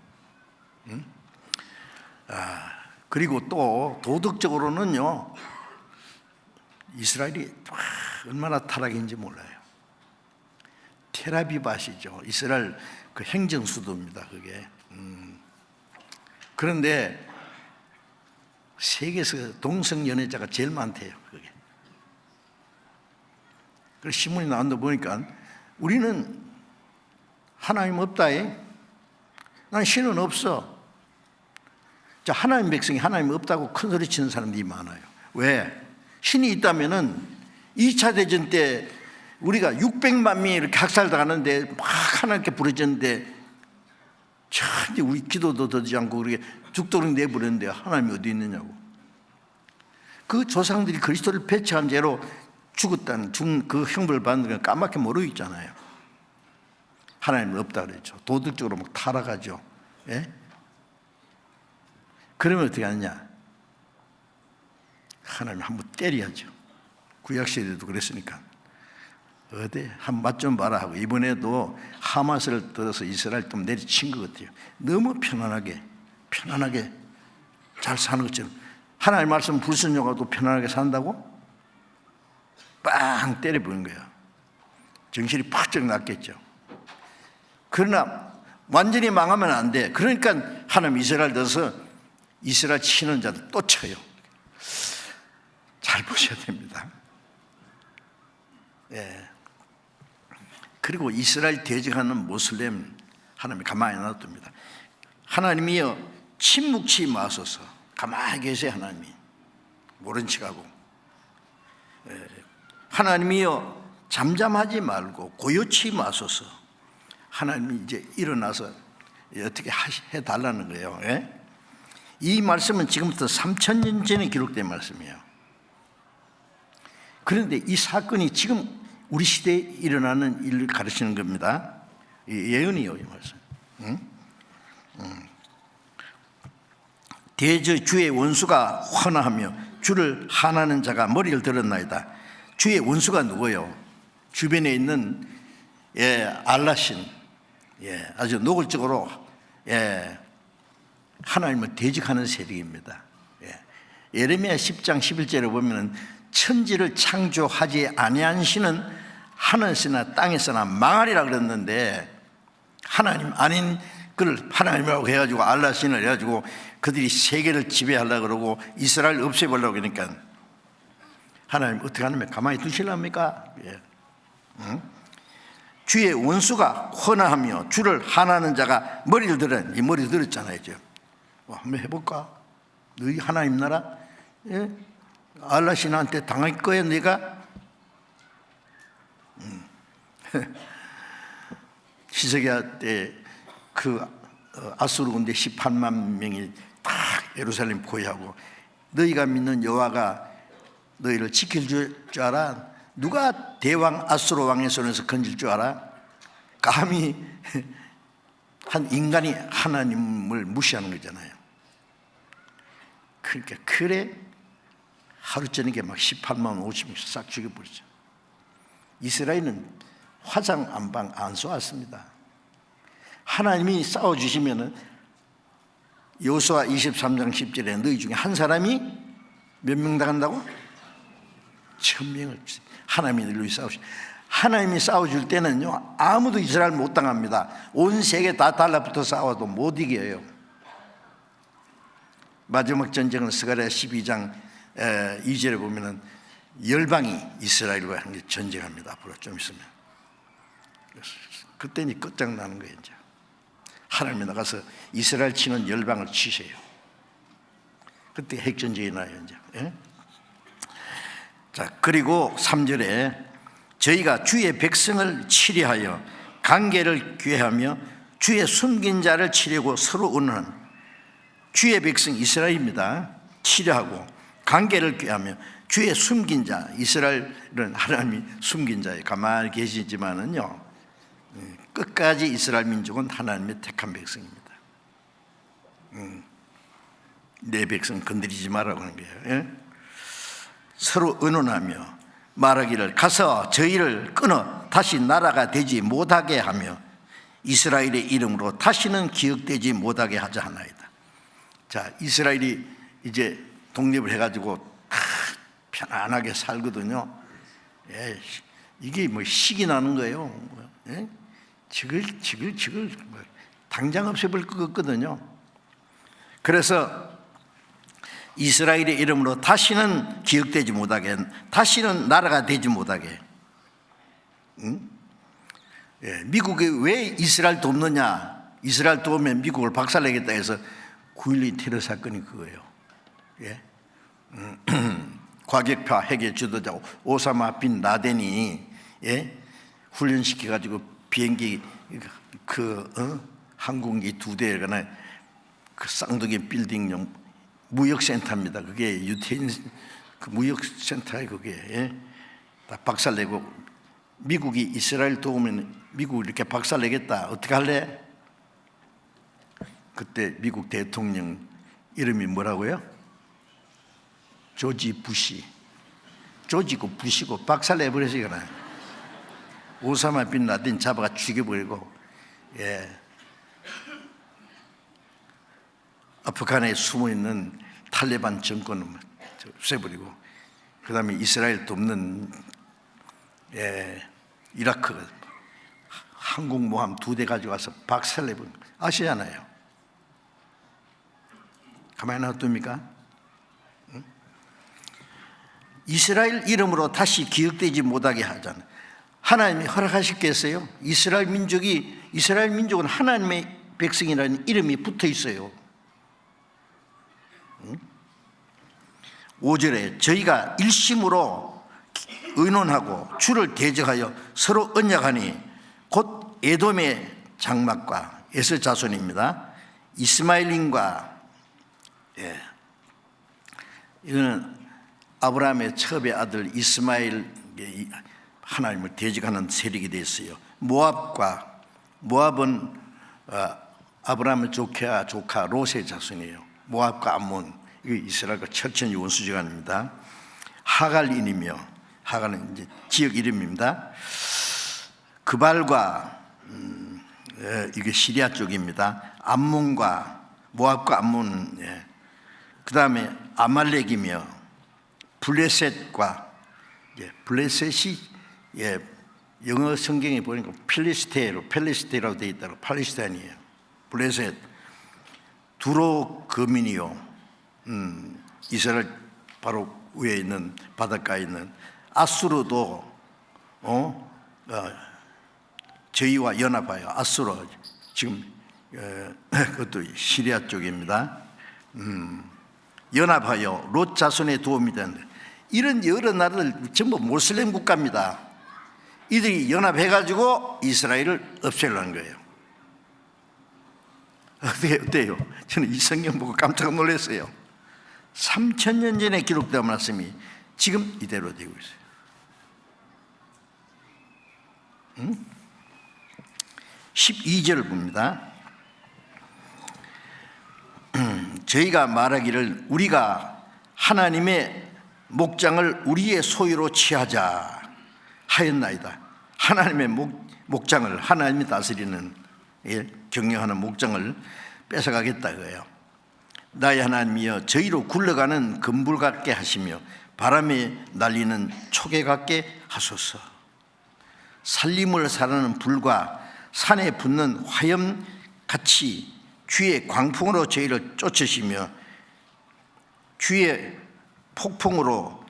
그리고 또 도덕적으로는요, 이스라엘이 얼마나 타락인지 몰라요. 텔아비브 아시죠? 이스라엘 그 행정 수도입니다. 그게. 그런데 세계에서 동성 연애자가 제일 많대요. 그게. 그래서 신문이 나온다 보니까 우리는 하나님 없다. 난 신은 없어. 자, 하나님 백성이 하나님 없다고 큰 소리 치는 사람들이 많아요. 왜? 신이 있다면은 2차 대전 때 우리가 600만 명이 이렇게 학살당하는데 막 하나님께 부르짖는데 참 우리 기도도 듣지 않고 그렇게 죽도록 내버렸는데 하나님이 어디 있느냐고. 그 조상들이 그리스도를 배척한 죄로 죽었다는 그 형벌을 받는 걸 까맣게 모르고 있잖아요. 하나님은 없다 그랬죠. 도덕적으로 막 타락하죠. 그러면 어떻게 하느냐? 하나님 한번 때려야죠. 구약시대도 그랬으니까. 어디 한 맛 좀 봐라 하고 이번에도 하마스를 들어서 이스라엘 좀 내리친 것 같아요. 너무 편안하게 잘 사는 것처럼. 하나님 말씀 불순종하고 편안하게 산다고? 빵 때려버린 거야. 정신이 팍쩍 났겠죠. 그러나 완전히 망하면 안 돼. 그러니까 하나님 이스라엘 넣어서 이스라엘 치는 자들 또 쳐요. 잘 보셔야 됩니다. 그리고 이스라엘 대적하는 모슬렘 하나님이 가만히 놔둡니다. 하나님이여 침묵치 마소서. 가만히 계세요. 하나님이 모른 척하고. 하나님이여 잠잠하지 말고 고요치 마소서. 하나님이 이제 일어나서 어떻게 해달라는 거예요. 이 말씀은 지금부터 3000년 전에 기록된 말씀이에요. 그런데 이 사건이 지금 우리 시대에 일어나는 일을 가르치는 겁니다. 예언이요, 이 말씀. 대저 주의 원수가 헌화하며 주를 한하는 자가 머리를 들었나이다. 주의 원수가 누구예요? 주변에 있는 알라신, 아주 노골적으로 하나님을 대적하는 세력입니다. 예레미야 10장 11절에 보면은 천지를 창조하지 아니한 신은 하늘에서나 땅에서나 망하리라 그랬는데, 하나님 아닌 그를 하나님이라고 해가지고 알라신을 해가지고 그들이 세계를 지배하려고 그러고 이스라엘 없애보려고 그러니까 하나님 어떻게 하냐면 가만히 두실랍니까? 주의 원수가 헌화하며 주를 한하는 자가 머리를 들어. 이 머리 들었잖아요. 한번 해볼까? 너희 하나님 나라 알라신한테 당할 거야. 네가 히스기야 때 그 아수르 군대 18만 명이 다 예루살렘 포위하고 너희가 믿는 여호와가 너희를 지킬 줄 알아? 누가 대왕 아수르 왕의 손에서 건질 줄 알아? 감히 한 인간이 하나님을 무시하는 거잖아요. 그러니까 그래 하루 저녁에 막 18만 50명 싹 죽여버리죠. 이스라엘은 화상 안방 안 쏘았습니다. 하나님이 싸워주시면은 여호수아 23장 10절에 너희 중에 한 사람이 몇 명 당한다고? 1000명을. 하나님이 너희 싸우시. 하나님이 싸워줄 때는요 아무도 이스라엘 못 당합니다. 온 세계 다 달라붙어 싸워도 못 이겨요. 마지막 전쟁은 스가랴 12장 2절에 보면은 열방이 이스라엘과 함께 전쟁합니다. 앞으로 좀 있으면. 그때니 끝장나는 거예요. 이제 하나님이 나가서 이스라엘 치는 열방을 치세요. 그때 핵전쟁이 나요. 이제. 예? 자, 그리고 3절에 저희가 주의 백성을 치리하여 관계를 괴하며 주의 숨긴 자를 치려고 서로 의논하는 주의 백성 이스라엘입니다. 치려하고 관계를 괴하며 주의 숨긴 자, 이스라엘은 하나님이 숨긴 자에 가만히 계시지만은요 끝까지 이스라엘 민족은 하나님의 택한 백성입니다. 내 백성 건드리지 말라고 하는 거예요. 예? 서로 의논하며 말하기를 가서 저희를 끊어 다시 나라가 되지 못하게 하며 이스라엘의 이름으로 다시는 기억되지 못하게 하자 하나이다. 자, 이스라엘이 이제 독립을 해가지고 편안하게 살거든요. 예, 이게 뭐 식이 나는 거예요. 예? 지글 당장 없애버릴 것 같거든요. 그래서 이스라엘의 이름으로 다시는 기억되지 못하게, 다시는 나라가 되지 못하게. 응? 예, 미국이 왜 이스라엘 돕느냐? 이스라엘 도우면 미국을 박살내겠다 해서 9.12 테러 사건이 그거예요. 예? 과격파 핵의 주도자 오사마 빈 라덴이 예? 훈련시켜가지고 비행기 항공기 2대가 그 쌍둥이 빌딩용 무역센터입니다. 그게 유태인 그 무역센터에 그게 예? 다 박살내고 미국이 이스라엘 도우면 미국을 이렇게 박살내겠다. 어떻게 할래? 그때 미국 대통령 이름이 뭐라고요? 조지 부시. 조지고 부시고 박살내버렸어요. 오사마 빈 라덴 잡아가 죽여버리고 예. 아프간에 숨어있는 탈레반 정권을 없애버리고 그 다음에 이스라엘 돕는 예. 이라크 항공모함 2대 가져와서 박살내버린 아시잖아요. 가만히 놔둡니까? 응? 이스라엘 이름으로 다시 기억되지 못하게 하잖아요. 하나님이 허락하셨겠어요? 이스라엘 민족은 하나님의 백성이라는 이름이 붙어 있어요. 5절에 저희가 일심으로 의논하고 주를 대적하여 서로 언약하니 곧 에돔의 장막과 에서 자손입니다. 이스마엘림과 예. 이거는 아브라함의 첩의 아들 이스마엘 하나님을 대적하는 세력이 됐어요. 모압은 아브라함의 조카 롯의 자손이에요. 모압과 암몬 이스라엘과 철천지 원수지간입니다. 하갈인이며 하갈은 이제 지역 이름입니다. 그발과 이게 시리아 쪽입니다. 암몬과 모압과 암몬 예. 그 다음에 아말렉이며 블레셋과 예. 블레셋이 예. 영어 성경에 보니까 펠리스테라고 되어 있다고 팔레스타인이에요. 블레셋 두로 거민이요. 이스라엘 바로 위에 있는 바닷가에 있는 아수르도 저희와 연합하여 아수르 지금 그것도 시리아 쪽입니다. 연합하여 롯 자손의 도움이 되는데 이런 여러 나라들 전부 모슬렘 국가입니다. 이들이 연합해가지고 이스라엘을 없애려는 거예요. 어때요? 저는 이 성경 보고 깜짝 놀랐어요. 3000년 전에 기록된 말씀이 지금 이대로 되고 있어요. 12절을 봅니다. 저희가 말하기를 우리가 하나님의 목장을 우리의 소유로 취하자 하였나이다. 하나님의 목장을, 하나님이 다스리는 경영하는 목장을 뺏어가겠다 그래요. 나의 하나님이여 저희로 굴러가는 금불 같게 하시며 바람에 날리는 초계 같게 하소서. 살림을 사르는 불과 산에 붙는 화염같이 주의 광풍으로 저희를 쫓으시며 주의 폭풍으로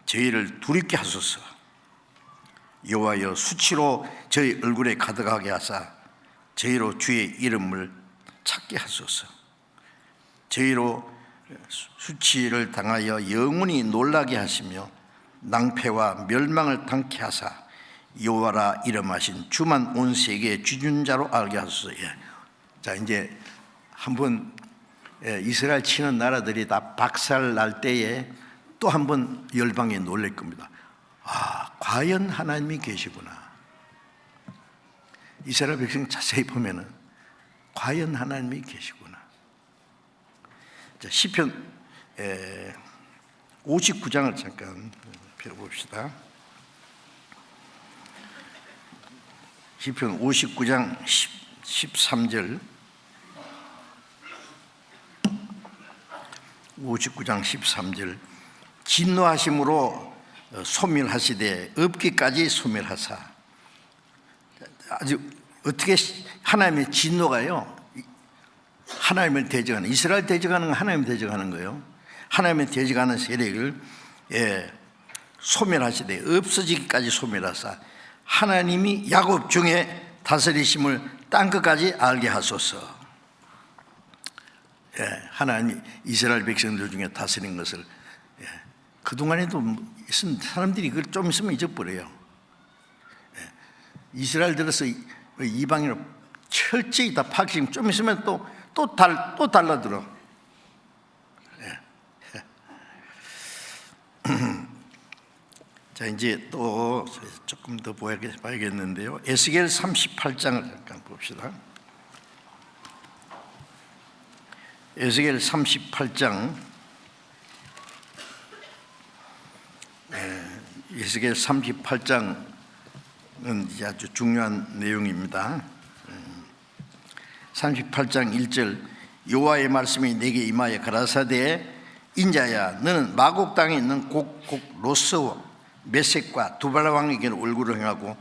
저희를 두렵게 하소서. 여호와여 수치로 저희 얼굴에 가득하게 하사 저희로 주의 이름을 찾게 하소서. 저희로 수치를 당하여 영원히 놀라게 하시며 낭패와 멸망을 당케 하사 여호와라 이름하신 주만 온 세계의 주준자로 알게 하소서. 자, 이제 한번 이스라엘 치는 나라들이 다 박살 날 때에 또 한번 열방에 놀랄 겁니다. 아, 과연 하나님이 계시구나. 이스라엘 백성 자세히 보면은 과연 하나님이 계시구나. 자, 시편 59장을 잠깐 펴봅시다. 시편 59장 13절 59장 13절 진노하심으로 소멸하시되 없기까지 소멸하사. 아주 어떻게 하나님의 진노가요, 하나님을 대적하는, 이스라엘 대적하는 건 하나님을 대적하는 거예요. 하나님을 대적하는 세력을 소멸하시되 없어지기까지 소멸하사 하나님이 야곱 중에 다스리심을 땅끝까지 알게 하소서. 하나님이 이스라엘 백성들 중에 다스린 것을 그동안에도 있은 사람들이 그걸 좀 있으면 잊어버려요. 이스라엘 들어서 이방인으로 철저히 다 파괴시키면 좀 있으면 또 달라들어. 자, 이제 또 조금 더 봐야겠는데요. 에스겔 38장을 잠깐 봅시다. 에스겔 38장, 에스겔 38장은 아주 중요한 내용입니다. 38장 1절 여호와의 말씀이 내게 임하여 가라사대 인자야 너는 마곡 땅에 있는 곡곡 로스와 메섹과 두발 왕에게는 얼굴을 행하고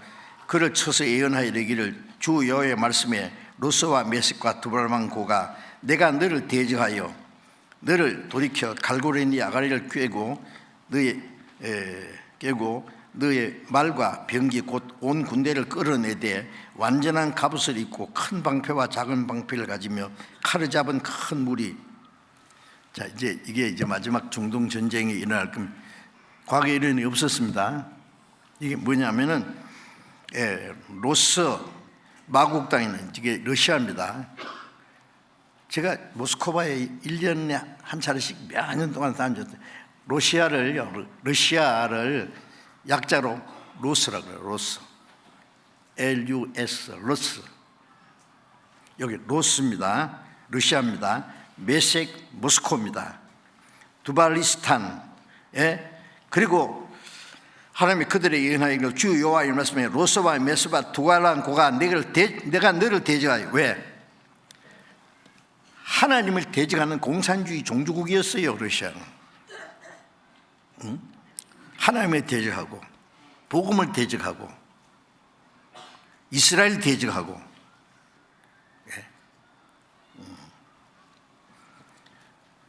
그를 쳐서 예언하여 이르기를 주 여호와의 말씀에 로스와 메섹과 두발 왕 고가 내가 너를 대적하여 너를 돌이켜 갈고리니 아가리를 꿰고 너의 말과 병기 곧 온 군대를 끌어내되 완전한 갑옷을 입고 큰 방패와 작은 방패를 가지며 칼을 잡은 큰 무리. 자, 이게 이제 마지막 중동 전쟁이 일어날 겁니다. 과거에 이런 일이 없었습니다. 이게 뭐냐면은 로스 마곡 땅에 있는 이게 러시아입니다. 제가 모스크바에 1년에 한 차례씩 몇 년 동안 다녔어요. 러시아를 약자로 로스라고 해요. 로스, LUS, 로스. 여기 로스입니다. 러시아입니다. 메섹, 모스코입니다. 두발리스탄. 그리고 하나님이 그들의 예언하여 주 여호와의 말씀에 로스와 메스와 두발란 고가 내가 너를 대적하여. 왜? 하나님을 대적하는 공산주의 종주국이었어요. 러시아는. 하나님을 대적하고 복음을 대적하고 이스라엘 대적하고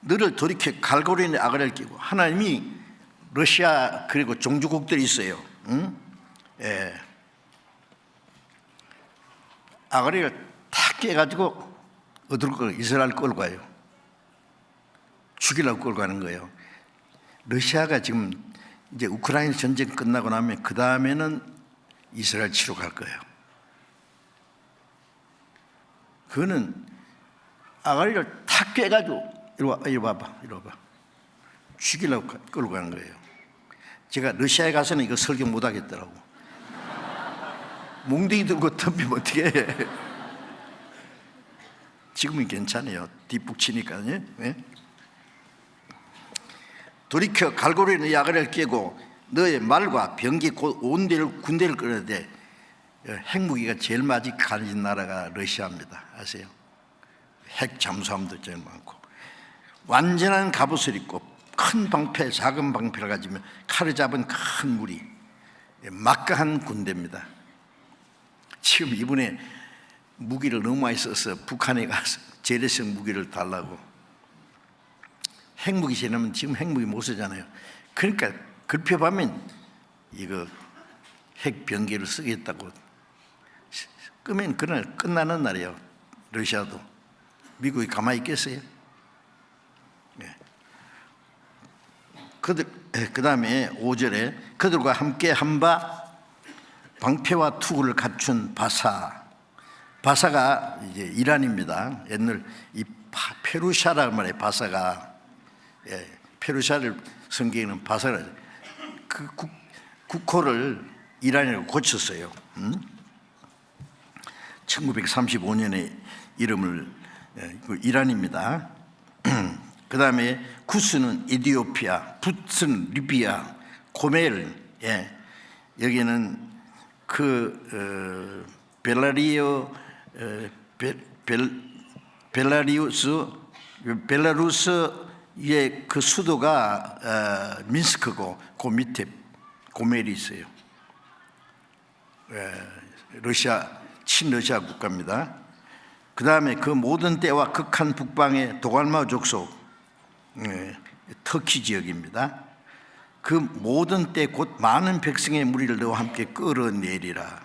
너를 돌이켜 갈고리에 아가리를 끼고. 하나님이 러시아 그리고 종주국들이 있어요. 아가리를 탁 깨가지고 어디로 끌고 이스라엘 끌고 가요. 죽이려고 끌고 가는 거예요. 러시아가 지금 이제 우크라이나 전쟁 끝나고 나면 그 다음에는 이스라엘 치러 갈 거예요. 그거는 아가리를 탁 꿰가지고 이리 와봐. 죽이려고 끌고 가는 거예요. 제가 러시아에 가서는 이거 설교 못 하겠더라고. 몽둥이 들고 덤비면 어떻게 해. 지금은 괜찮아요. 뒷북 치니까요. 네? 돌이켜 갈고리에 너희 아가리를 깨고 너의 말과 병기 곧 온 군대를 끌어야 돼. 핵무기가 제일 많이 가진 나라가 러시아입니다. 아세요? 핵 잠수함도 제일 많고, 완전한 갑옷을 입고 큰 방패, 작은 방패를 가지며 칼을 잡은 큰 무리, 막강한 군대입니다. 지금 이번에 무기를 너무 많이 써서 북한에 가서 재래식 무기를 달라고. 핵무기 지나면 지금 핵무기 못 쓰잖아요. 그러니까 급협하면 이거 핵 병기를 쓰겠다고 끄면 그날 끝나는 날이에요. 러시아도. 미국이 가만히 있겠어요? 네. 그 다음에 5절에 그들과 함께 한바 방패와 투구를 갖춘 바사가 이제 이란입니다. 옛날 이 페루시아라는 말이에요. 바사가. 페루시아를 성경에는 바사라. 그 국호를 이란이라고 고쳤어요. 1935년에 이름을 이란입니다. 그 다음에 구스는 에티오피아, 붓은 리비아, 고멜, 여기는 그 벨라루스의 그 수도가 민스크고 그 밑에 고멜이 있어요. 러시아 친러시아 국가입니다. 그 다음에 그 모든 때와 극한 북방의 도갈마 족속, 터키 지역입니다. 그 모든 때 곧 많은 백성의 무리를 너와 함께 끌어내리라.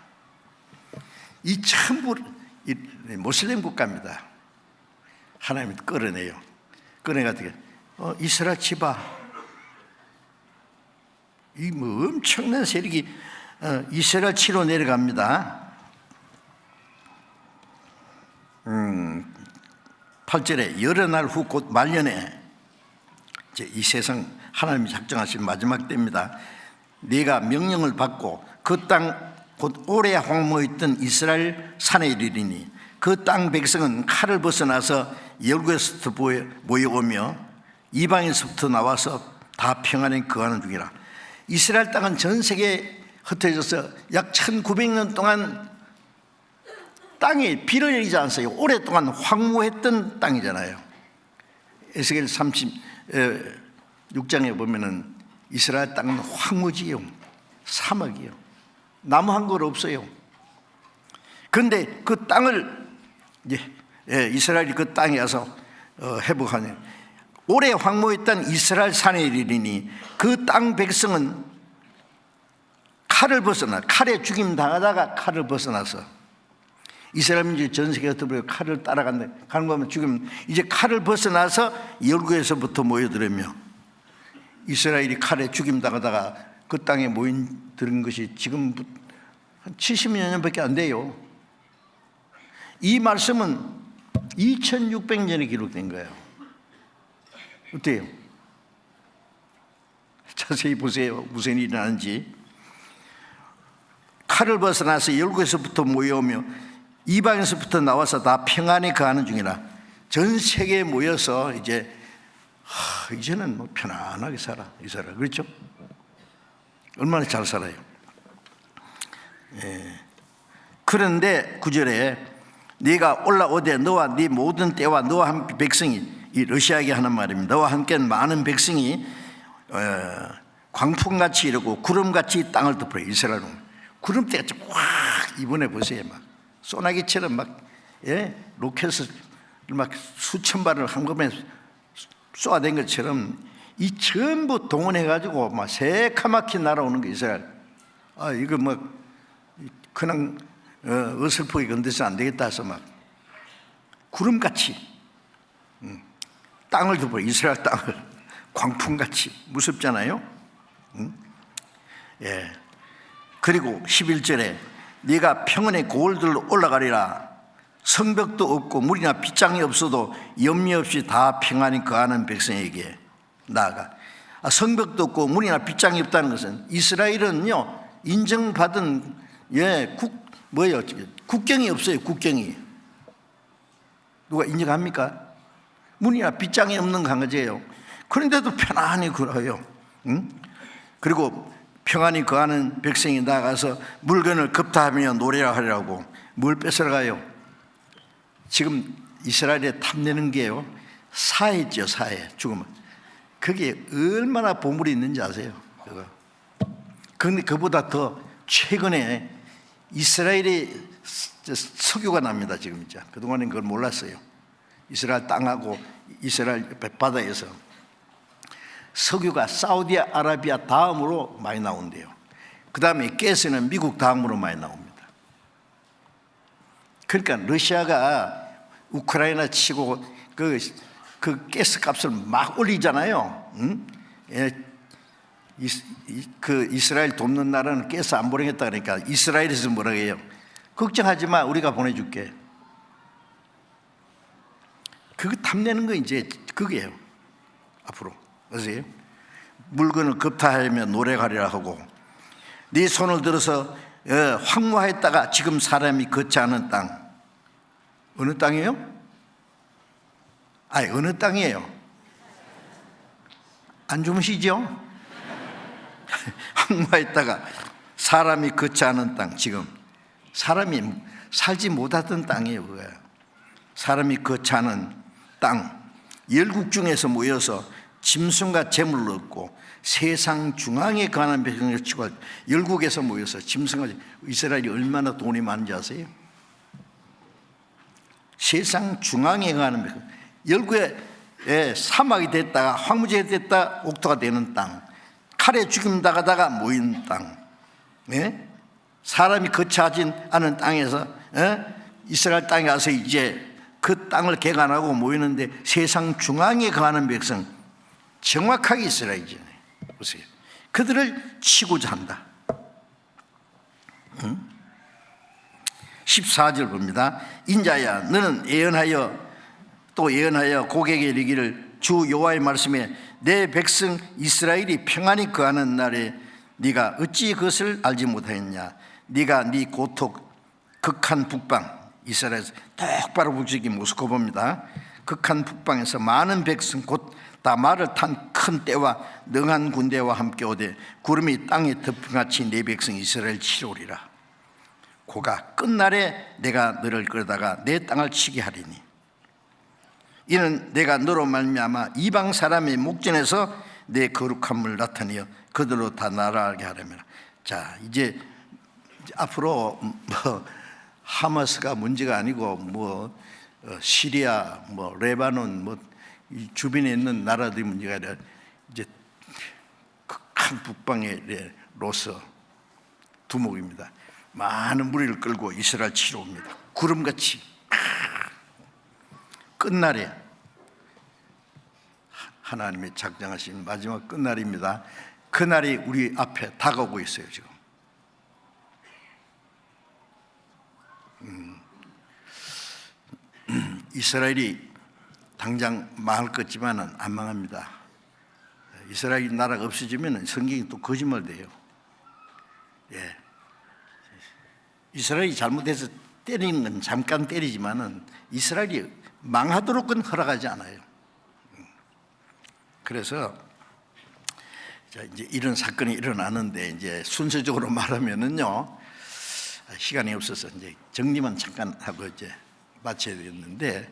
이 전부 모슬렘 국가입니다. 하나님이 끌어내요. 끌어내가지고 이스라엘 치봐. 이 뭐 엄청난 세력이 이스라엘 치러 내려갑니다. 8절에 여러 날 후 곧 말년에 이 세상 하나님이 작정하신 마지막 때입니다. 네가 명령을 받고 그 땅 곧 오래 황무했던 이스라엘 산에 이르리니 그 땅 백성은 칼을 벗어나서 열국에서부터 모여오며 이방에서부터 나와서 다 평안에 거하는 중이라. 이스라엘 땅은 전 세계에 흩어져서 약 1900년 동안 땅에 비를 내리지 않았어요. 오랫동안 황무했던 땅이잖아요. 에스겔 36장에 보면은 이스라엘 땅은 황무지요, 사막이요. 나무 한 그루 없어요. 그런데 그 땅을 이스라엘이 그 땅에 가서 회복하니 오래 황무했던 이스라엘 산에 이르리니 그 땅 백성은 칼에 죽임 당하다가 칼을 벗어나서 이스라엘 민족이 전 세계에 흩어버려 칼을 따라가는 가는 거면 죽으면 이제 칼을 벗어나서 열국에서부터 모여들으며 이스라엘이 칼에 죽임 당하다가 그 땅에 모여드는 것이 지금 한 70여 년밖에 안 돼요. 이 말씀은 2600년에 기록된 거예요. 어때요? 자세히 보세요. 무슨 일이 나는지. 칼을 벗어나서 열국에서부터 모여오며 이방에서부터 나와서 다 평안에 거하는 중이라. 전 세계에 모여서 이제는 뭐 편안하게 살아. 이스라엘. 그렇죠? 얼마나 잘 살아요. 그런데 9절에 네가 올라오되 너와 네 모든 때와 너와 함께 백성이, 이 러시아에게 하는 말입니다. 너와 함께 많은 백성이 광풍같이 이르고 구름같이 땅을 덮어요. 이스라엘은 구름대가 확, 이번에 보세요. 막 소나기처럼 막 로켓을 막 수천 발을 한꺼번에 쏘아댄 것처럼 이 전부 동원해가지고 막 새카맣게 날아오는 거. 이스라엘. 이거 뭐 그냥 어설프게 건드려서 안 되겠다 해서 막 구름같이 땅을 덮어. 이스라엘 땅을 광풍같이. 무섭잖아요. 그리고 11절에 네가 평안의 고을들로 올라가리라. 성벽도 없고 물이나 빗장이 없어도 염려 없이 다 평안히 거하는 백성에게 나아가. 성벽도 없고 물이나 빗장이 없다는 것은 이스라엘은요 인정받은 국경이 없어요. 국경이 누가 인정합니까? 물이나 빗장이 없는 강아지예요. 그런데도 편안히 걸어요. 그리고 평안히 거하는 백성이 나가서 물건을 급타하며 노래라 하려고 뭘 뺏어가요? 지금 이스라엘에 탐내는 게요 사해죠. 사해. 죽으면 그게 얼마나 보물이 있는지 아세요? 그런데 그보다 더 최근에 이스라엘에 석유가 납니다. 지금 이제 그동안은 그걸 몰랐어요. 이스라엘 땅하고 이스라엘 바다에서 석유가 사우디아라비아 다음으로 많이 나온대요. 그 다음에 가스는 미국 다음으로 많이 나옵니다. 그러니까 러시아가 우크라이나 치고 그 가스 값을 막 올리잖아요. 그 이스라엘 돕는 나라는 가스 안 보내겠다 그러니까 이스라엘에서 뭐라고 해요? 걱정하지 마, 우리가 보내줄게. 그거 탐내는 거 이제 그게요. 앞으로 아세요? 물건을 급타하며 노래하리라 하고 네 손을 들어서 황무하였다가 지금 사람이 걷지 않은 땅. 어느 땅이에요? 아니 어느 땅이에요? 안 주무시죠? 황무하였다가 사람이 걷지 않은 땅. 지금 사람이 살지 못하던 땅이에요. 그거야. 사람이 걷지 않은 땅. 열국 중에서 모여서 짐승과 재물을 얻고 세상 중앙에 관한 백성을 치고 열국에서 모여서 짐승과 이스라엘이 얼마나 돈이 많은지 아세요? 세상 중앙에 관한 백성. 열국에 사막이 됐다가 황무지가 됐다 옥토가 되는 땅. 칼에 죽임 당하다가 모인 땅. 사람이 거처하지 않은 땅에서 이스라엘 땅에 가서 이제 그 땅을 개간하고 모이는데 세상 중앙에 거하는 백성 정확하게 이스라엘이잖아요. 보세요. 그들을 치고자 한다. 14절 봅니다. 인자야 너는 예언하여 또 예언하여 고객에게 이르기를 주 여호와의 말씀에 내 백성 이스라엘이 평안히 거하는 날에 네가 어찌 그것을 알지 못하였냐. 네가 네 고통 극한 북방 이스라엘에서 똑바로 북쪽이 모스크바입니다. 극한 북방에서 많은 백성 곧 다 말을 탄 큰 떼와 능한 군대와 함께 오되 구름이 땅에 덮은같이 내 백성 이스라엘 치러오리라. 고가 끝날에 내가 너를 끌다가 내 땅을 치게 하리니 이는 내가 너로 말미암아 이방 사람의 목전에서 내 거룩함을 나타내어 그들로 다 나라하게 하려면. 자 이제 앞으로 하마스가 문제가 아니고 시리아 레바논 이 주변에 있는 나라들이 문제가 아니라 이제 극한 북방의 로서 두목입니다. 많은 무리를 끌고 이스라엘 치러 옵니다. 구름같이 끝날에 하나님이 작정하신 마지막 끝날입니다. 그날이 우리 앞에 다가오고 있어요. 지금 이스라엘이 당장 망할 것 같지만은 안 망합니다. 이스라엘 나라가 없어지면 성경이 또 거짓말돼요. 이스라엘이 잘못해서 때리는 건 잠깐 때리지만은 이스라엘이 망하도록은 허락하지 않아요. 그래서 이제 이런 사건이 일어나는데 이제 순서적으로 말하면은요 시간이 없어서 이제 정리만 잠깐 하고 이제 마쳐야 되겠는데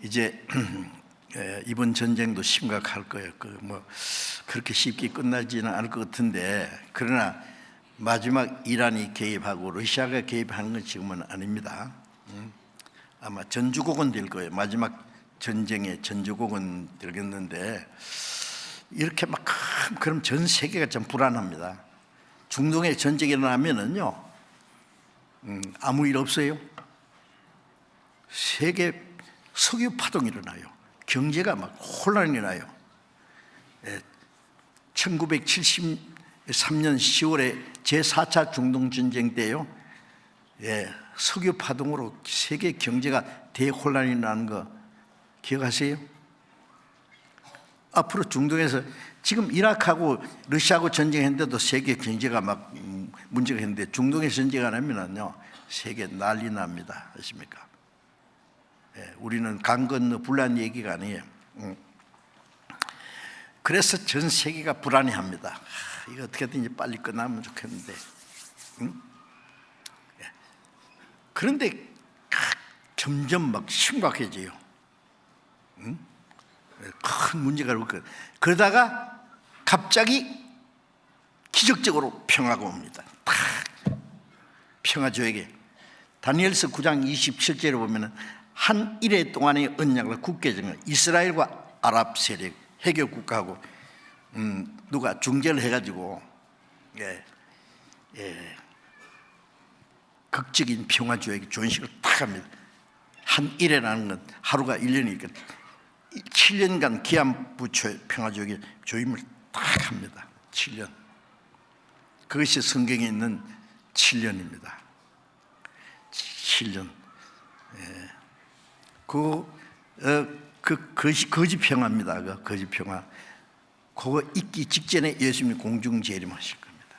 이제 이번 전쟁도 심각할 거예요. 그렇게 쉽게 끝나지는 않을 것 같은데 그러나 마지막 이란이 개입하고 러시아가 개입하는 건 지금은 아닙니다. 아마 전주곡은 될 거예요. 마지막 전쟁의 전주곡은 되겠는데 이렇게 막 그럼 전 세계가 좀 불안합니다. 중동에 전쟁이 일어나면은요 아무 일 없어요. 세계 석유 파동이 일어나요. 경제가 막 혼란이 나요. 3년 10월에 제4차 중동전쟁 때요, 석유 파동으로 세계 경제가 대혼란이 나는 거 기억하세요? 앞으로 중동에서 지금 이라크하고 러시아하고 전쟁했는데도 세계 경제가 막 문제가 있는데, 중동에 전쟁 안 하면요 세계 난리 납니다. 아십니까? 우리는 강 건너 불난 얘기가 아니에요. 그래서 전 세계가 불안해합니다. 이거 어떻게든지 빨리 끝나면 좋겠는데. 그런데 점점 막 심각해져요. 큰 문제가 있거든요. 그러다가 갑자기 기적적으로 평화가 옵니다. 평화조약에 다니엘서 9장 27절에 보면 한 일해 동안의 언약을 굳게 정한 이스라엘과 아랍 세력 해교 국가하고 누가 중재를 해가지고 극적인 평화조약의 존식을 딱 합니다. 한 일해라는 건 하루가 1년이니까 7년간 기한부 평화조약의 조임을 딱 합니다. 7년. 그것이 성경에 있는 7년입니다. 7년. 거짓 평화입니다. 그 거짓 평화. 그거 있기 직전에 예수님이 공중 재림하실 겁니다.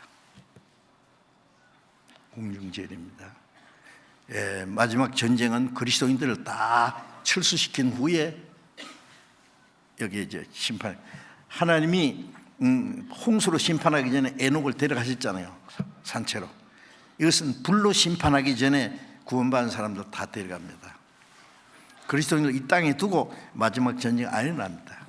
공중 재림입니다. 마지막 전쟁은 그리스도인들을 다 철수시킨 후에 여기 이제 심판. 하나님이 홍수로 심판하기 전에 에녹을 데려가셨잖아요. 산채로. 이것은 불로 심판하기 전에 구원받은 사람들 다 데려갑니다. 그리스도인을 이 땅에 두고 마지막 전쟁 안 일어납니다.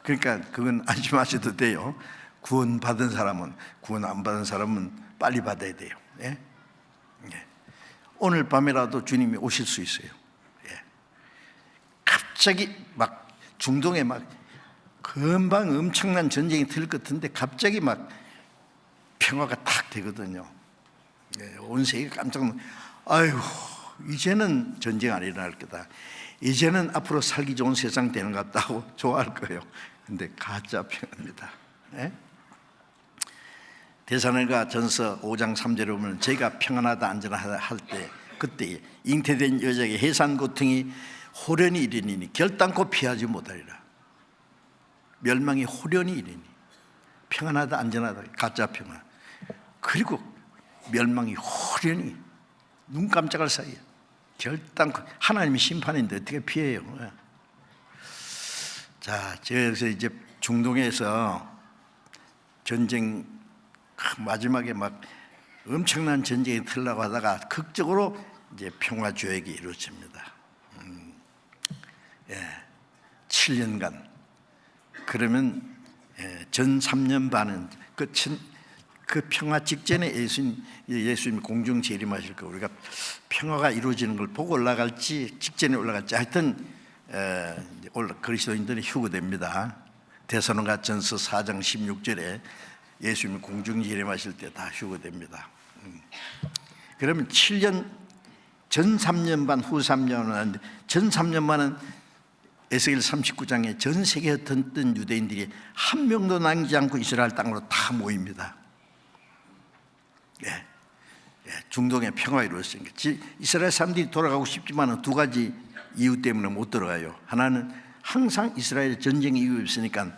그러니까 그건 안심하셔도 돼요. 구원받은 사람은, 구원 안 받은 사람은 빨리 받아야 돼요. 오늘 밤이라도 주님이 오실 수 있어요. 갑자기 막 중동에 막 금방 엄청난 전쟁이 틀 것 같은데 갑자기 막 평화가 탁 되거든요. 온 세계가 깜짝 놀라. 아이고, 이제는 전쟁 안 일어날 거다. 이제는 앞으로 살기 좋은 세상 되는 것 같다고 좋아할 거예요. 근데 가짜 평화입니다. 데살로니가 전서 5장 3절에 보면 저희가 평안하다 안전하다 할 때 그때 잉태된 여자에게 해산 고통이 호련히 이르니 결단코 피하지 못하리라. 멸망이 호련히 이르니 평안하다 안전하다 가짜 평안. 그리고 멸망이 호련히 눈 깜짝할 사이에 결단코 하나님이 심판인데 어떻게 피해요? 자, 그래서 이제 중동에서 전쟁 마지막에 막 엄청난 전쟁이 틀려고 하다가 극적으로 이제 평화 조약이 이루어집니다. 7년간. 그러면 전 3년 반은 그 평화 직전에 예수님이 공중 재림하실 거. 우리가 평화가 이루어지는 걸 보고 올라갈지 직전에 올라갈지 하여튼 그리스도인들이 휴거됩니다. 데살로니가 전서 4장 16절에 예수님이 공중 재림하실 때 다 휴거됩니다. 그러면 7년 전 3년 반 후 3년은 하는데 전 3년 반은 에스겔 39장에 전 세계에 흩어졌던 유대인들이 한 명도 남기지 않고 이스라엘 땅으로 다 모입니다. 중동의 평화가 이루어졌으니까 이스라엘 사람들이 돌아가고 싶지만 두 가지 이유 때문에 못 돌아가요. 하나는 항상 이스라엘 전쟁 이유가 있으니까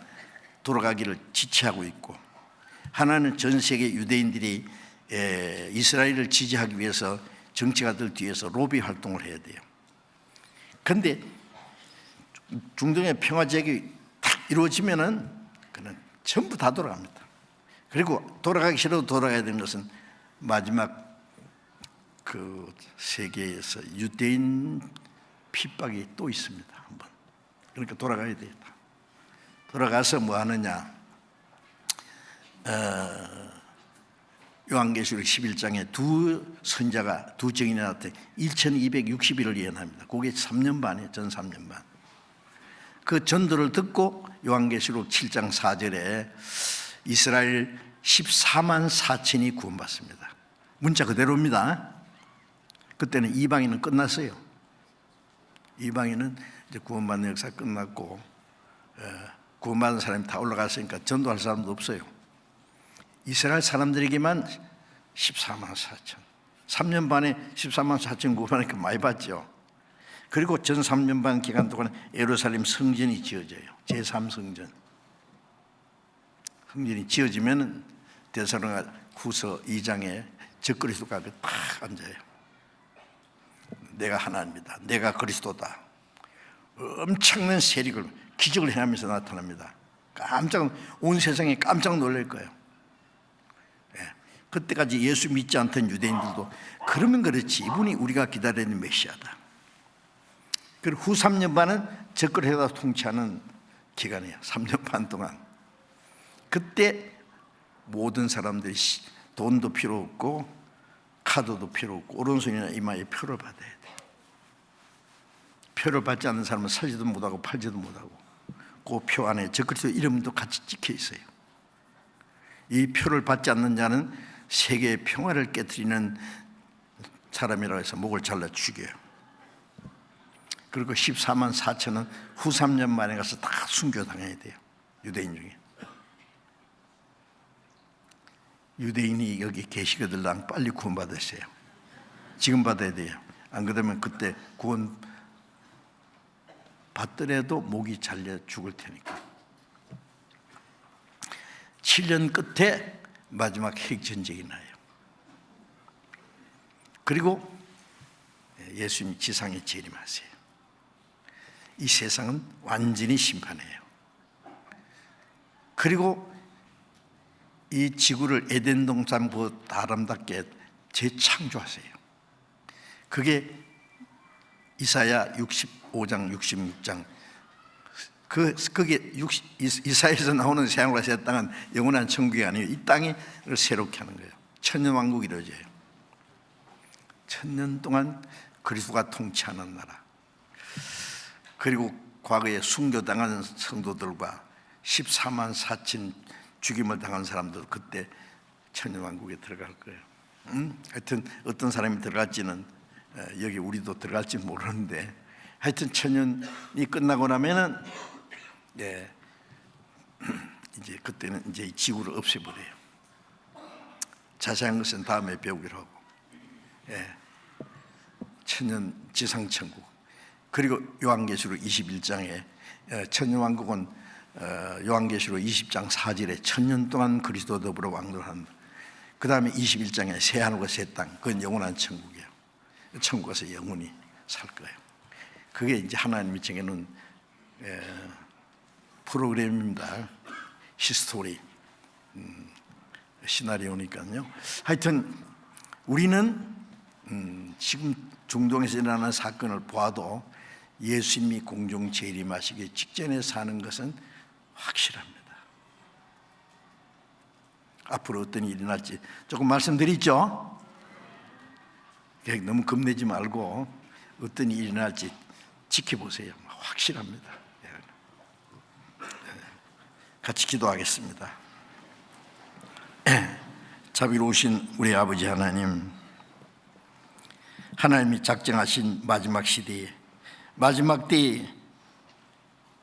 돌아가기를 지체하고 있고, 하나는 전 세계 유대인들이 이스라엘을 지지하기 위해서 정치가들 뒤에서 로비 활동을 해야 돼요. 그런데 중동의 평화제약이 딱 이루어지면은 그는 전부 다 돌아갑니다. 그리고 돌아가기 싫어도 돌아가야 되는 것은 마지막 그 세계에서 유대인 핍박이 또 있습니다. 한번. 그러니까 돌아가야 돼요. 돌아가서 뭐 하느냐? 요한계시록 11장에 두 선자가 두 증인이 나한테 1260일을 예언합니다. 그게 3년 반이에요. 전 3년 반. 그 전도를 듣고 요한계시록 7장 4절에 이스라엘 14만 4천이 구원받습니다. 문자 그대로입니다. 그때는 이방인은 끝났어요. 이방인은 이제 구원받는 역사 끝났고, 구원받은 사람이 다 올라갔으니까 전도할 사람도 없어요. 이스라엘 사람들에게만 14만 4천, 3년 반에 14만 4천 구원하니까 많이 받죠. 그리고 전 3년 반 기간 동안 예루살렘 성전이 지어져요. 제3성전 성전이 지어지면 데살로니가 후서 2장에 적그리스도가 딱 앉아요. 내가 하나님이다, 내가 그리스도다. 엄청난 세력을, 기적을 행하면서 나타납니다. 온 세상이 깜짝 놀랄 거예요. 그때까지 예수 믿지 않던 유대인들도 그러면 그렇지, 이분이 우리가 기다리는 메시아다. 그리고 후 3년 반은 적그리스도가 통치하는 기간이에요. 3년 반 동안. 그때 모든 사람들이 돈도 필요 없고 카드도 필요 없고 오른손이나 이마에 표를 받아야 돼. 표를 받지 않는 사람은 사지도 못하고 팔지도 못하고, 그 표 안에 적그리스도 이름도 같이 찍혀 있어요. 이 표를 받지 않는 자는 세계의 평화를 깨뜨리는 사람이라고 해서 목을 잘라 죽여요. 그리고 14만 4천은 후 3년 만에 가서 다 순교당해야 돼요. 유대인 중에. 유대인이 여기 계시거든 빨리 구원받으세요. 지금 받아야 돼요. 안 그러면 그때 구원 받더라도 목이 잘려 죽을 테니까. 7년 끝에 마지막 핵전쟁이 나요. 그리고 예수님이 지상에 재림하세요. 이 세상은 완전히 심판해요. 그리고 이 지구를 에덴 동산보다 아름답게 재창조하세요. 그게 이사야 65장 66장, 그게 이사야에서 나오는 새하늘과 새 땅은 영원한 천국이 아니에요. 이 땅을 새롭게 하는 거예요. 천년왕국이 이루어져요. 1000년 동안 그리스도가 통치하는 나라. 그리고 과거에 순교당한 성도들과 14만 4천 죽임을 당한 사람들, 그때 천년왕국에 들어갈 거예요. 하여튼 어떤 사람이 들어갈지는, 여기 우리도 들어갈지 모르는데, 하여튼 천년이 끝나고 나면은 이제 그때는 이제 이 지구를 없애버려요. 자세한 것은 다음에 배우기로 하고. 천년 지상천국. 그리고 요한계시록 21장에 천년왕국은 요한계시록 20장 4절에 천년 동안 그리스도 더불어 왕노한다. 그 다음에 21장에 새하늘과 새 땅, 그건 영원한 천국이에요. 천국에서 영원히 살 거예요. 그게 이제 하나님이 정해놓은 프로그램입니다. 히스토리, 시나리오니까요. 하여튼 우리는 지금 중동에서 일어나는 사건을 보아도 예수님이 공중 재림하시기 직전에 사는 것은 확실합니다. 앞으로 어떤 일이 일어날지 조금 말씀드리죠. 너무 겁내지 말고 어떤 일이 일어날지 지켜보세요. 확실합니다. 같이 기도하겠습니다. 자비로우신 우리 아버지 하나님, 하나님이 작정하신 마지막 시대에 마지막 때에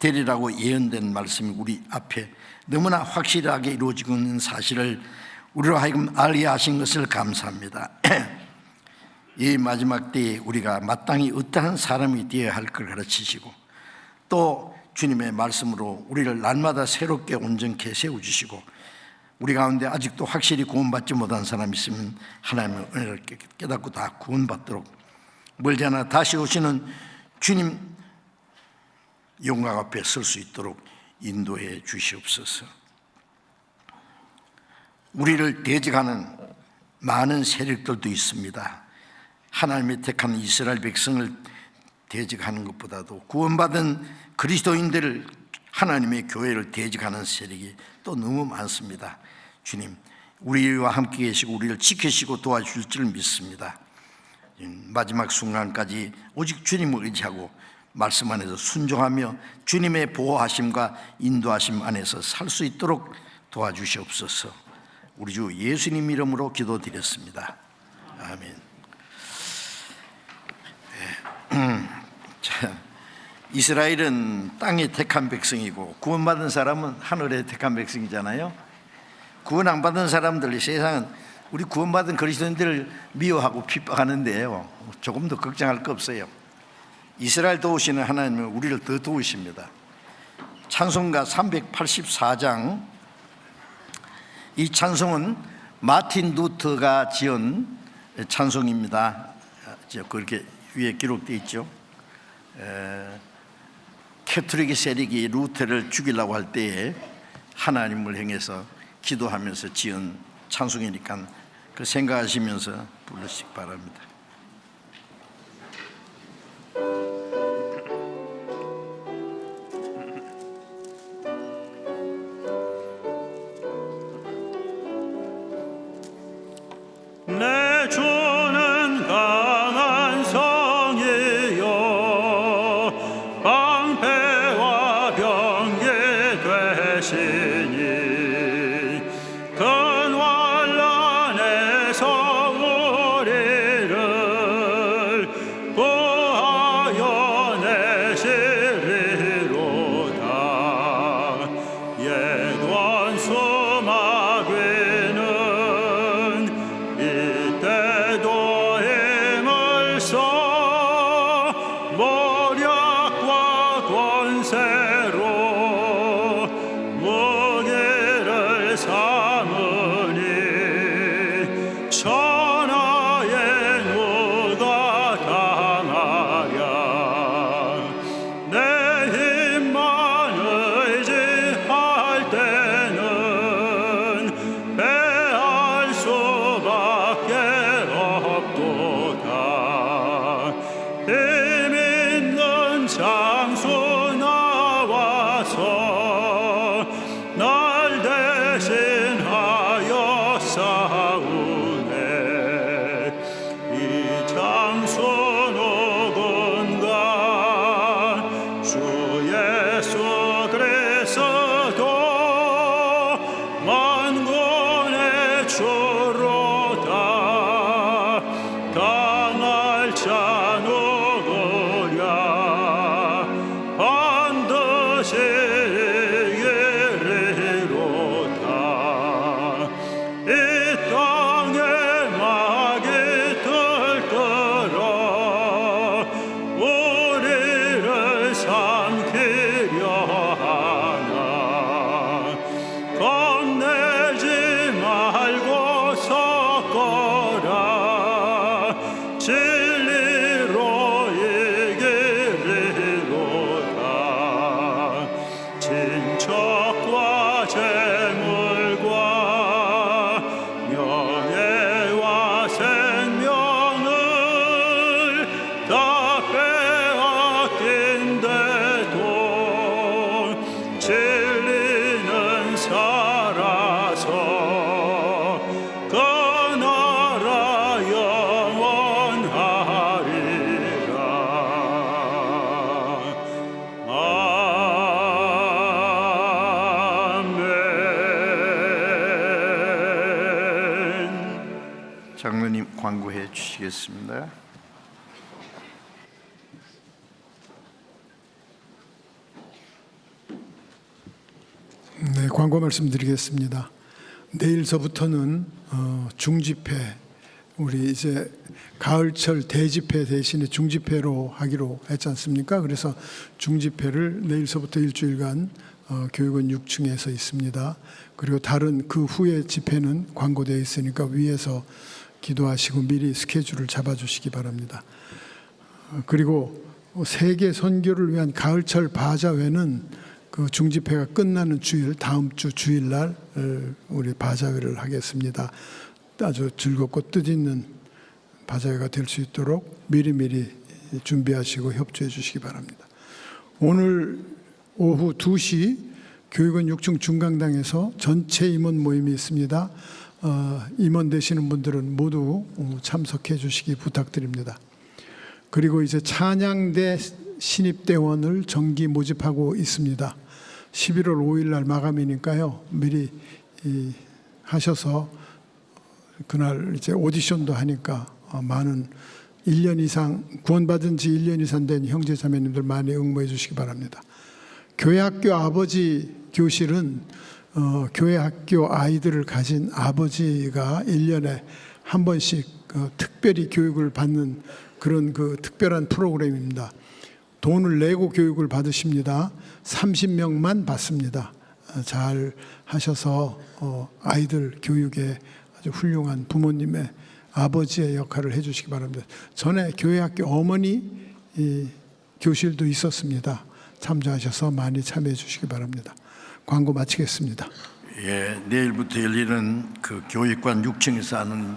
되리라고 예언된 말씀이 우리 앞에 너무나 확실하게 이루어지고 있는 사실을 우리로 하여금 알게 하신 것을 감사합니다. 이 마지막 때에 우리가 마땅히 어떠한 사람이 되어야 할 걸 가르치시고, 또 주님의 말씀으로 우리를 날마다 새롭게 온전케 세워주시고, 우리 가운데 아직도 확실히 구원받지 못한 사람이 있으면 하나님의 은혜를 깨닫고 다 구원받도록, 멀지 않아 다시 오시는 주님 영광 앞에 설 수 있도록 인도해 주시옵소서. 우리를 대적하는 많은 세력들도 있습니다. 하나님의 택한 이스라엘 백성을 대적하는 것보다도 구원받은 그리스도인들을, 하나님의 교회를 대적하는 세력이 또 너무 많습니다. 주님, 우리와 함께 계시고 우리를 지키시고 도와주실 줄 믿습니다. 마지막 순간까지 오직 주님을 의지하고 말씀 안에서 순종하며 주님의 보호하심과 인도하심 안에서 살 수 있도록 도와주시옵소서. 우리 주 예수님 이름으로 기도드렸습니다. 아멘. 자, 이스라엘은 땅의 택한 백성이고 구원받은 사람은 하늘의 택한 백성이잖아요. 구원 안 받은 사람들, 세상은 우리 구원받은 그리스도인들을 미워하고 핍박하는데요, 조금 더 걱정할 거 없어요. 이스라엘 도우시는 하나님은 우리를 더 도우십니다. 찬송가 384장, 이 찬송은 마틴 루터가 지은 찬송입니다. 그렇게 위에 기록되어 있죠. 캐톨릭의 세력이 루터를 죽이려고 할 때에 하나님을 향해서 기도하면서 지은 찬송이니까 그 생각하시면서 부르시기 바랍니다. 내 주는 강한 성이요 방패와 병기 되시니 큰 환난에서 우리를 구하여 내시리로다. 예관 수마귀는 이때도 힘을 써 모략과 권세로 무기를 삼으니 천하에 누가 당하랴. 내 힘만 의지할 때는 패할 수밖에 없도다. 힘 있는 장수 나와서 날 대신하여 싸우네. 이 장수 누군가? 주 예수 그리스도 만군의 주로다. 당할 자 누구랴? 반드시 이르리로다. 이 땅에 막이 들끓어 우리를 삼키려 하나. 겁내지 말고 섞어라. 진리로 이기리로다. 친척과 재물과 명예와 생명을 다 빼앗긴데도 진리는 살아서 그 나라 영원하리라. 아멘. 장로님 광고해 주시겠습니다. 네, 광고 말씀드리겠습니다. 내일서부터는 중집회, 우리 이제 가을철 대집회 대신에 중집회로 하기로 했지 않습니까? 그래서 중집회를 내일서부터 일주일간 교육원 6층에서 있습니다. 그리고 다른 그 후에 집회는 광고되어 있으니까 위에서 기도하시고 미리 스케줄을 잡아주시기 바랍니다. 그리고 세계 선교를 위한 가을철 바자회는 그 중집회가 끝나는 주일, 다음 주 주일날 우리 바자회를 하겠습니다. 아주 즐겁고 뜻있는 바자회가 될 수 있도록 미리미리 준비하시고 협조해 주시기 바랍니다. 오늘 오후 2시 교육원 6층 중강당에서 전체 임원 모임이 있습니다. 임원 되시는 분들은 모두 참석해 주시기 부탁드립니다. 그리고 이제 찬양대 신입대원을 정기 모집하고 있습니다. 11월 5일 날 마감이니까요. 미리 하셔서 그날 이제 오디션도 하니까 많은 1년 이상 구원받은 지 1년 이상 된 형제 자매님들 많이 응모해 주시기 바랍니다. 교회 학교 아버지 교실은 교회 학교 아이들을 가진 아버지가 1년에 한 번씩 특별히 교육을 받는 그런 특별한 프로그램입니다. 돈을 내고 교육을 받으십니다. 30명만 받습니다. 잘 하셔서 아이들 교육에 아주 훌륭한 부모님의 아버지의 역할을 해주시기 바랍니다. 전에 교회 학교 어머니 교실도 있었습니다. 참조하셔서 많이 참여해 주시기 바랍니다. 광고 마치겠습니다. 예, 내일부터 열리는 교육관 6층에서 하는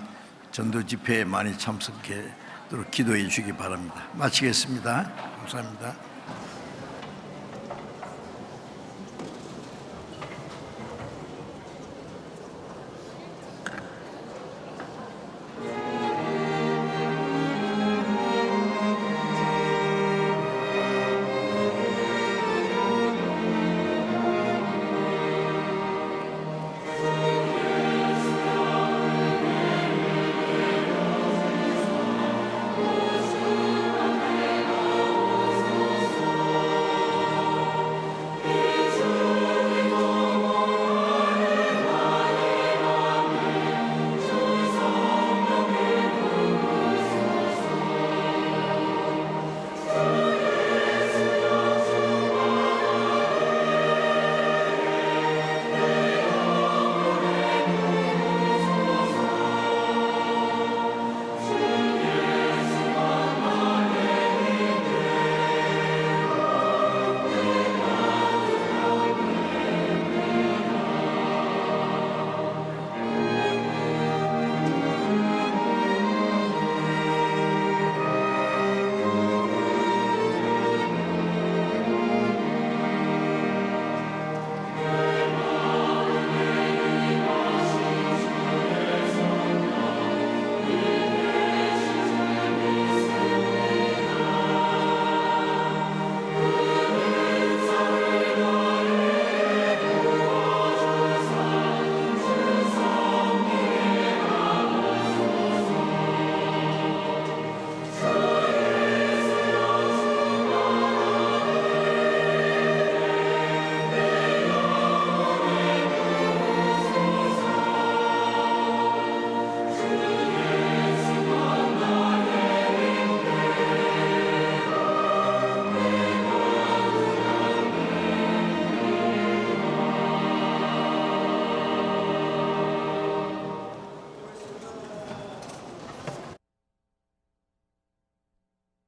전도 집회에 많이 참석하도록 기도해 주시기 바랍니다. 마치겠습니다. 감사합니다.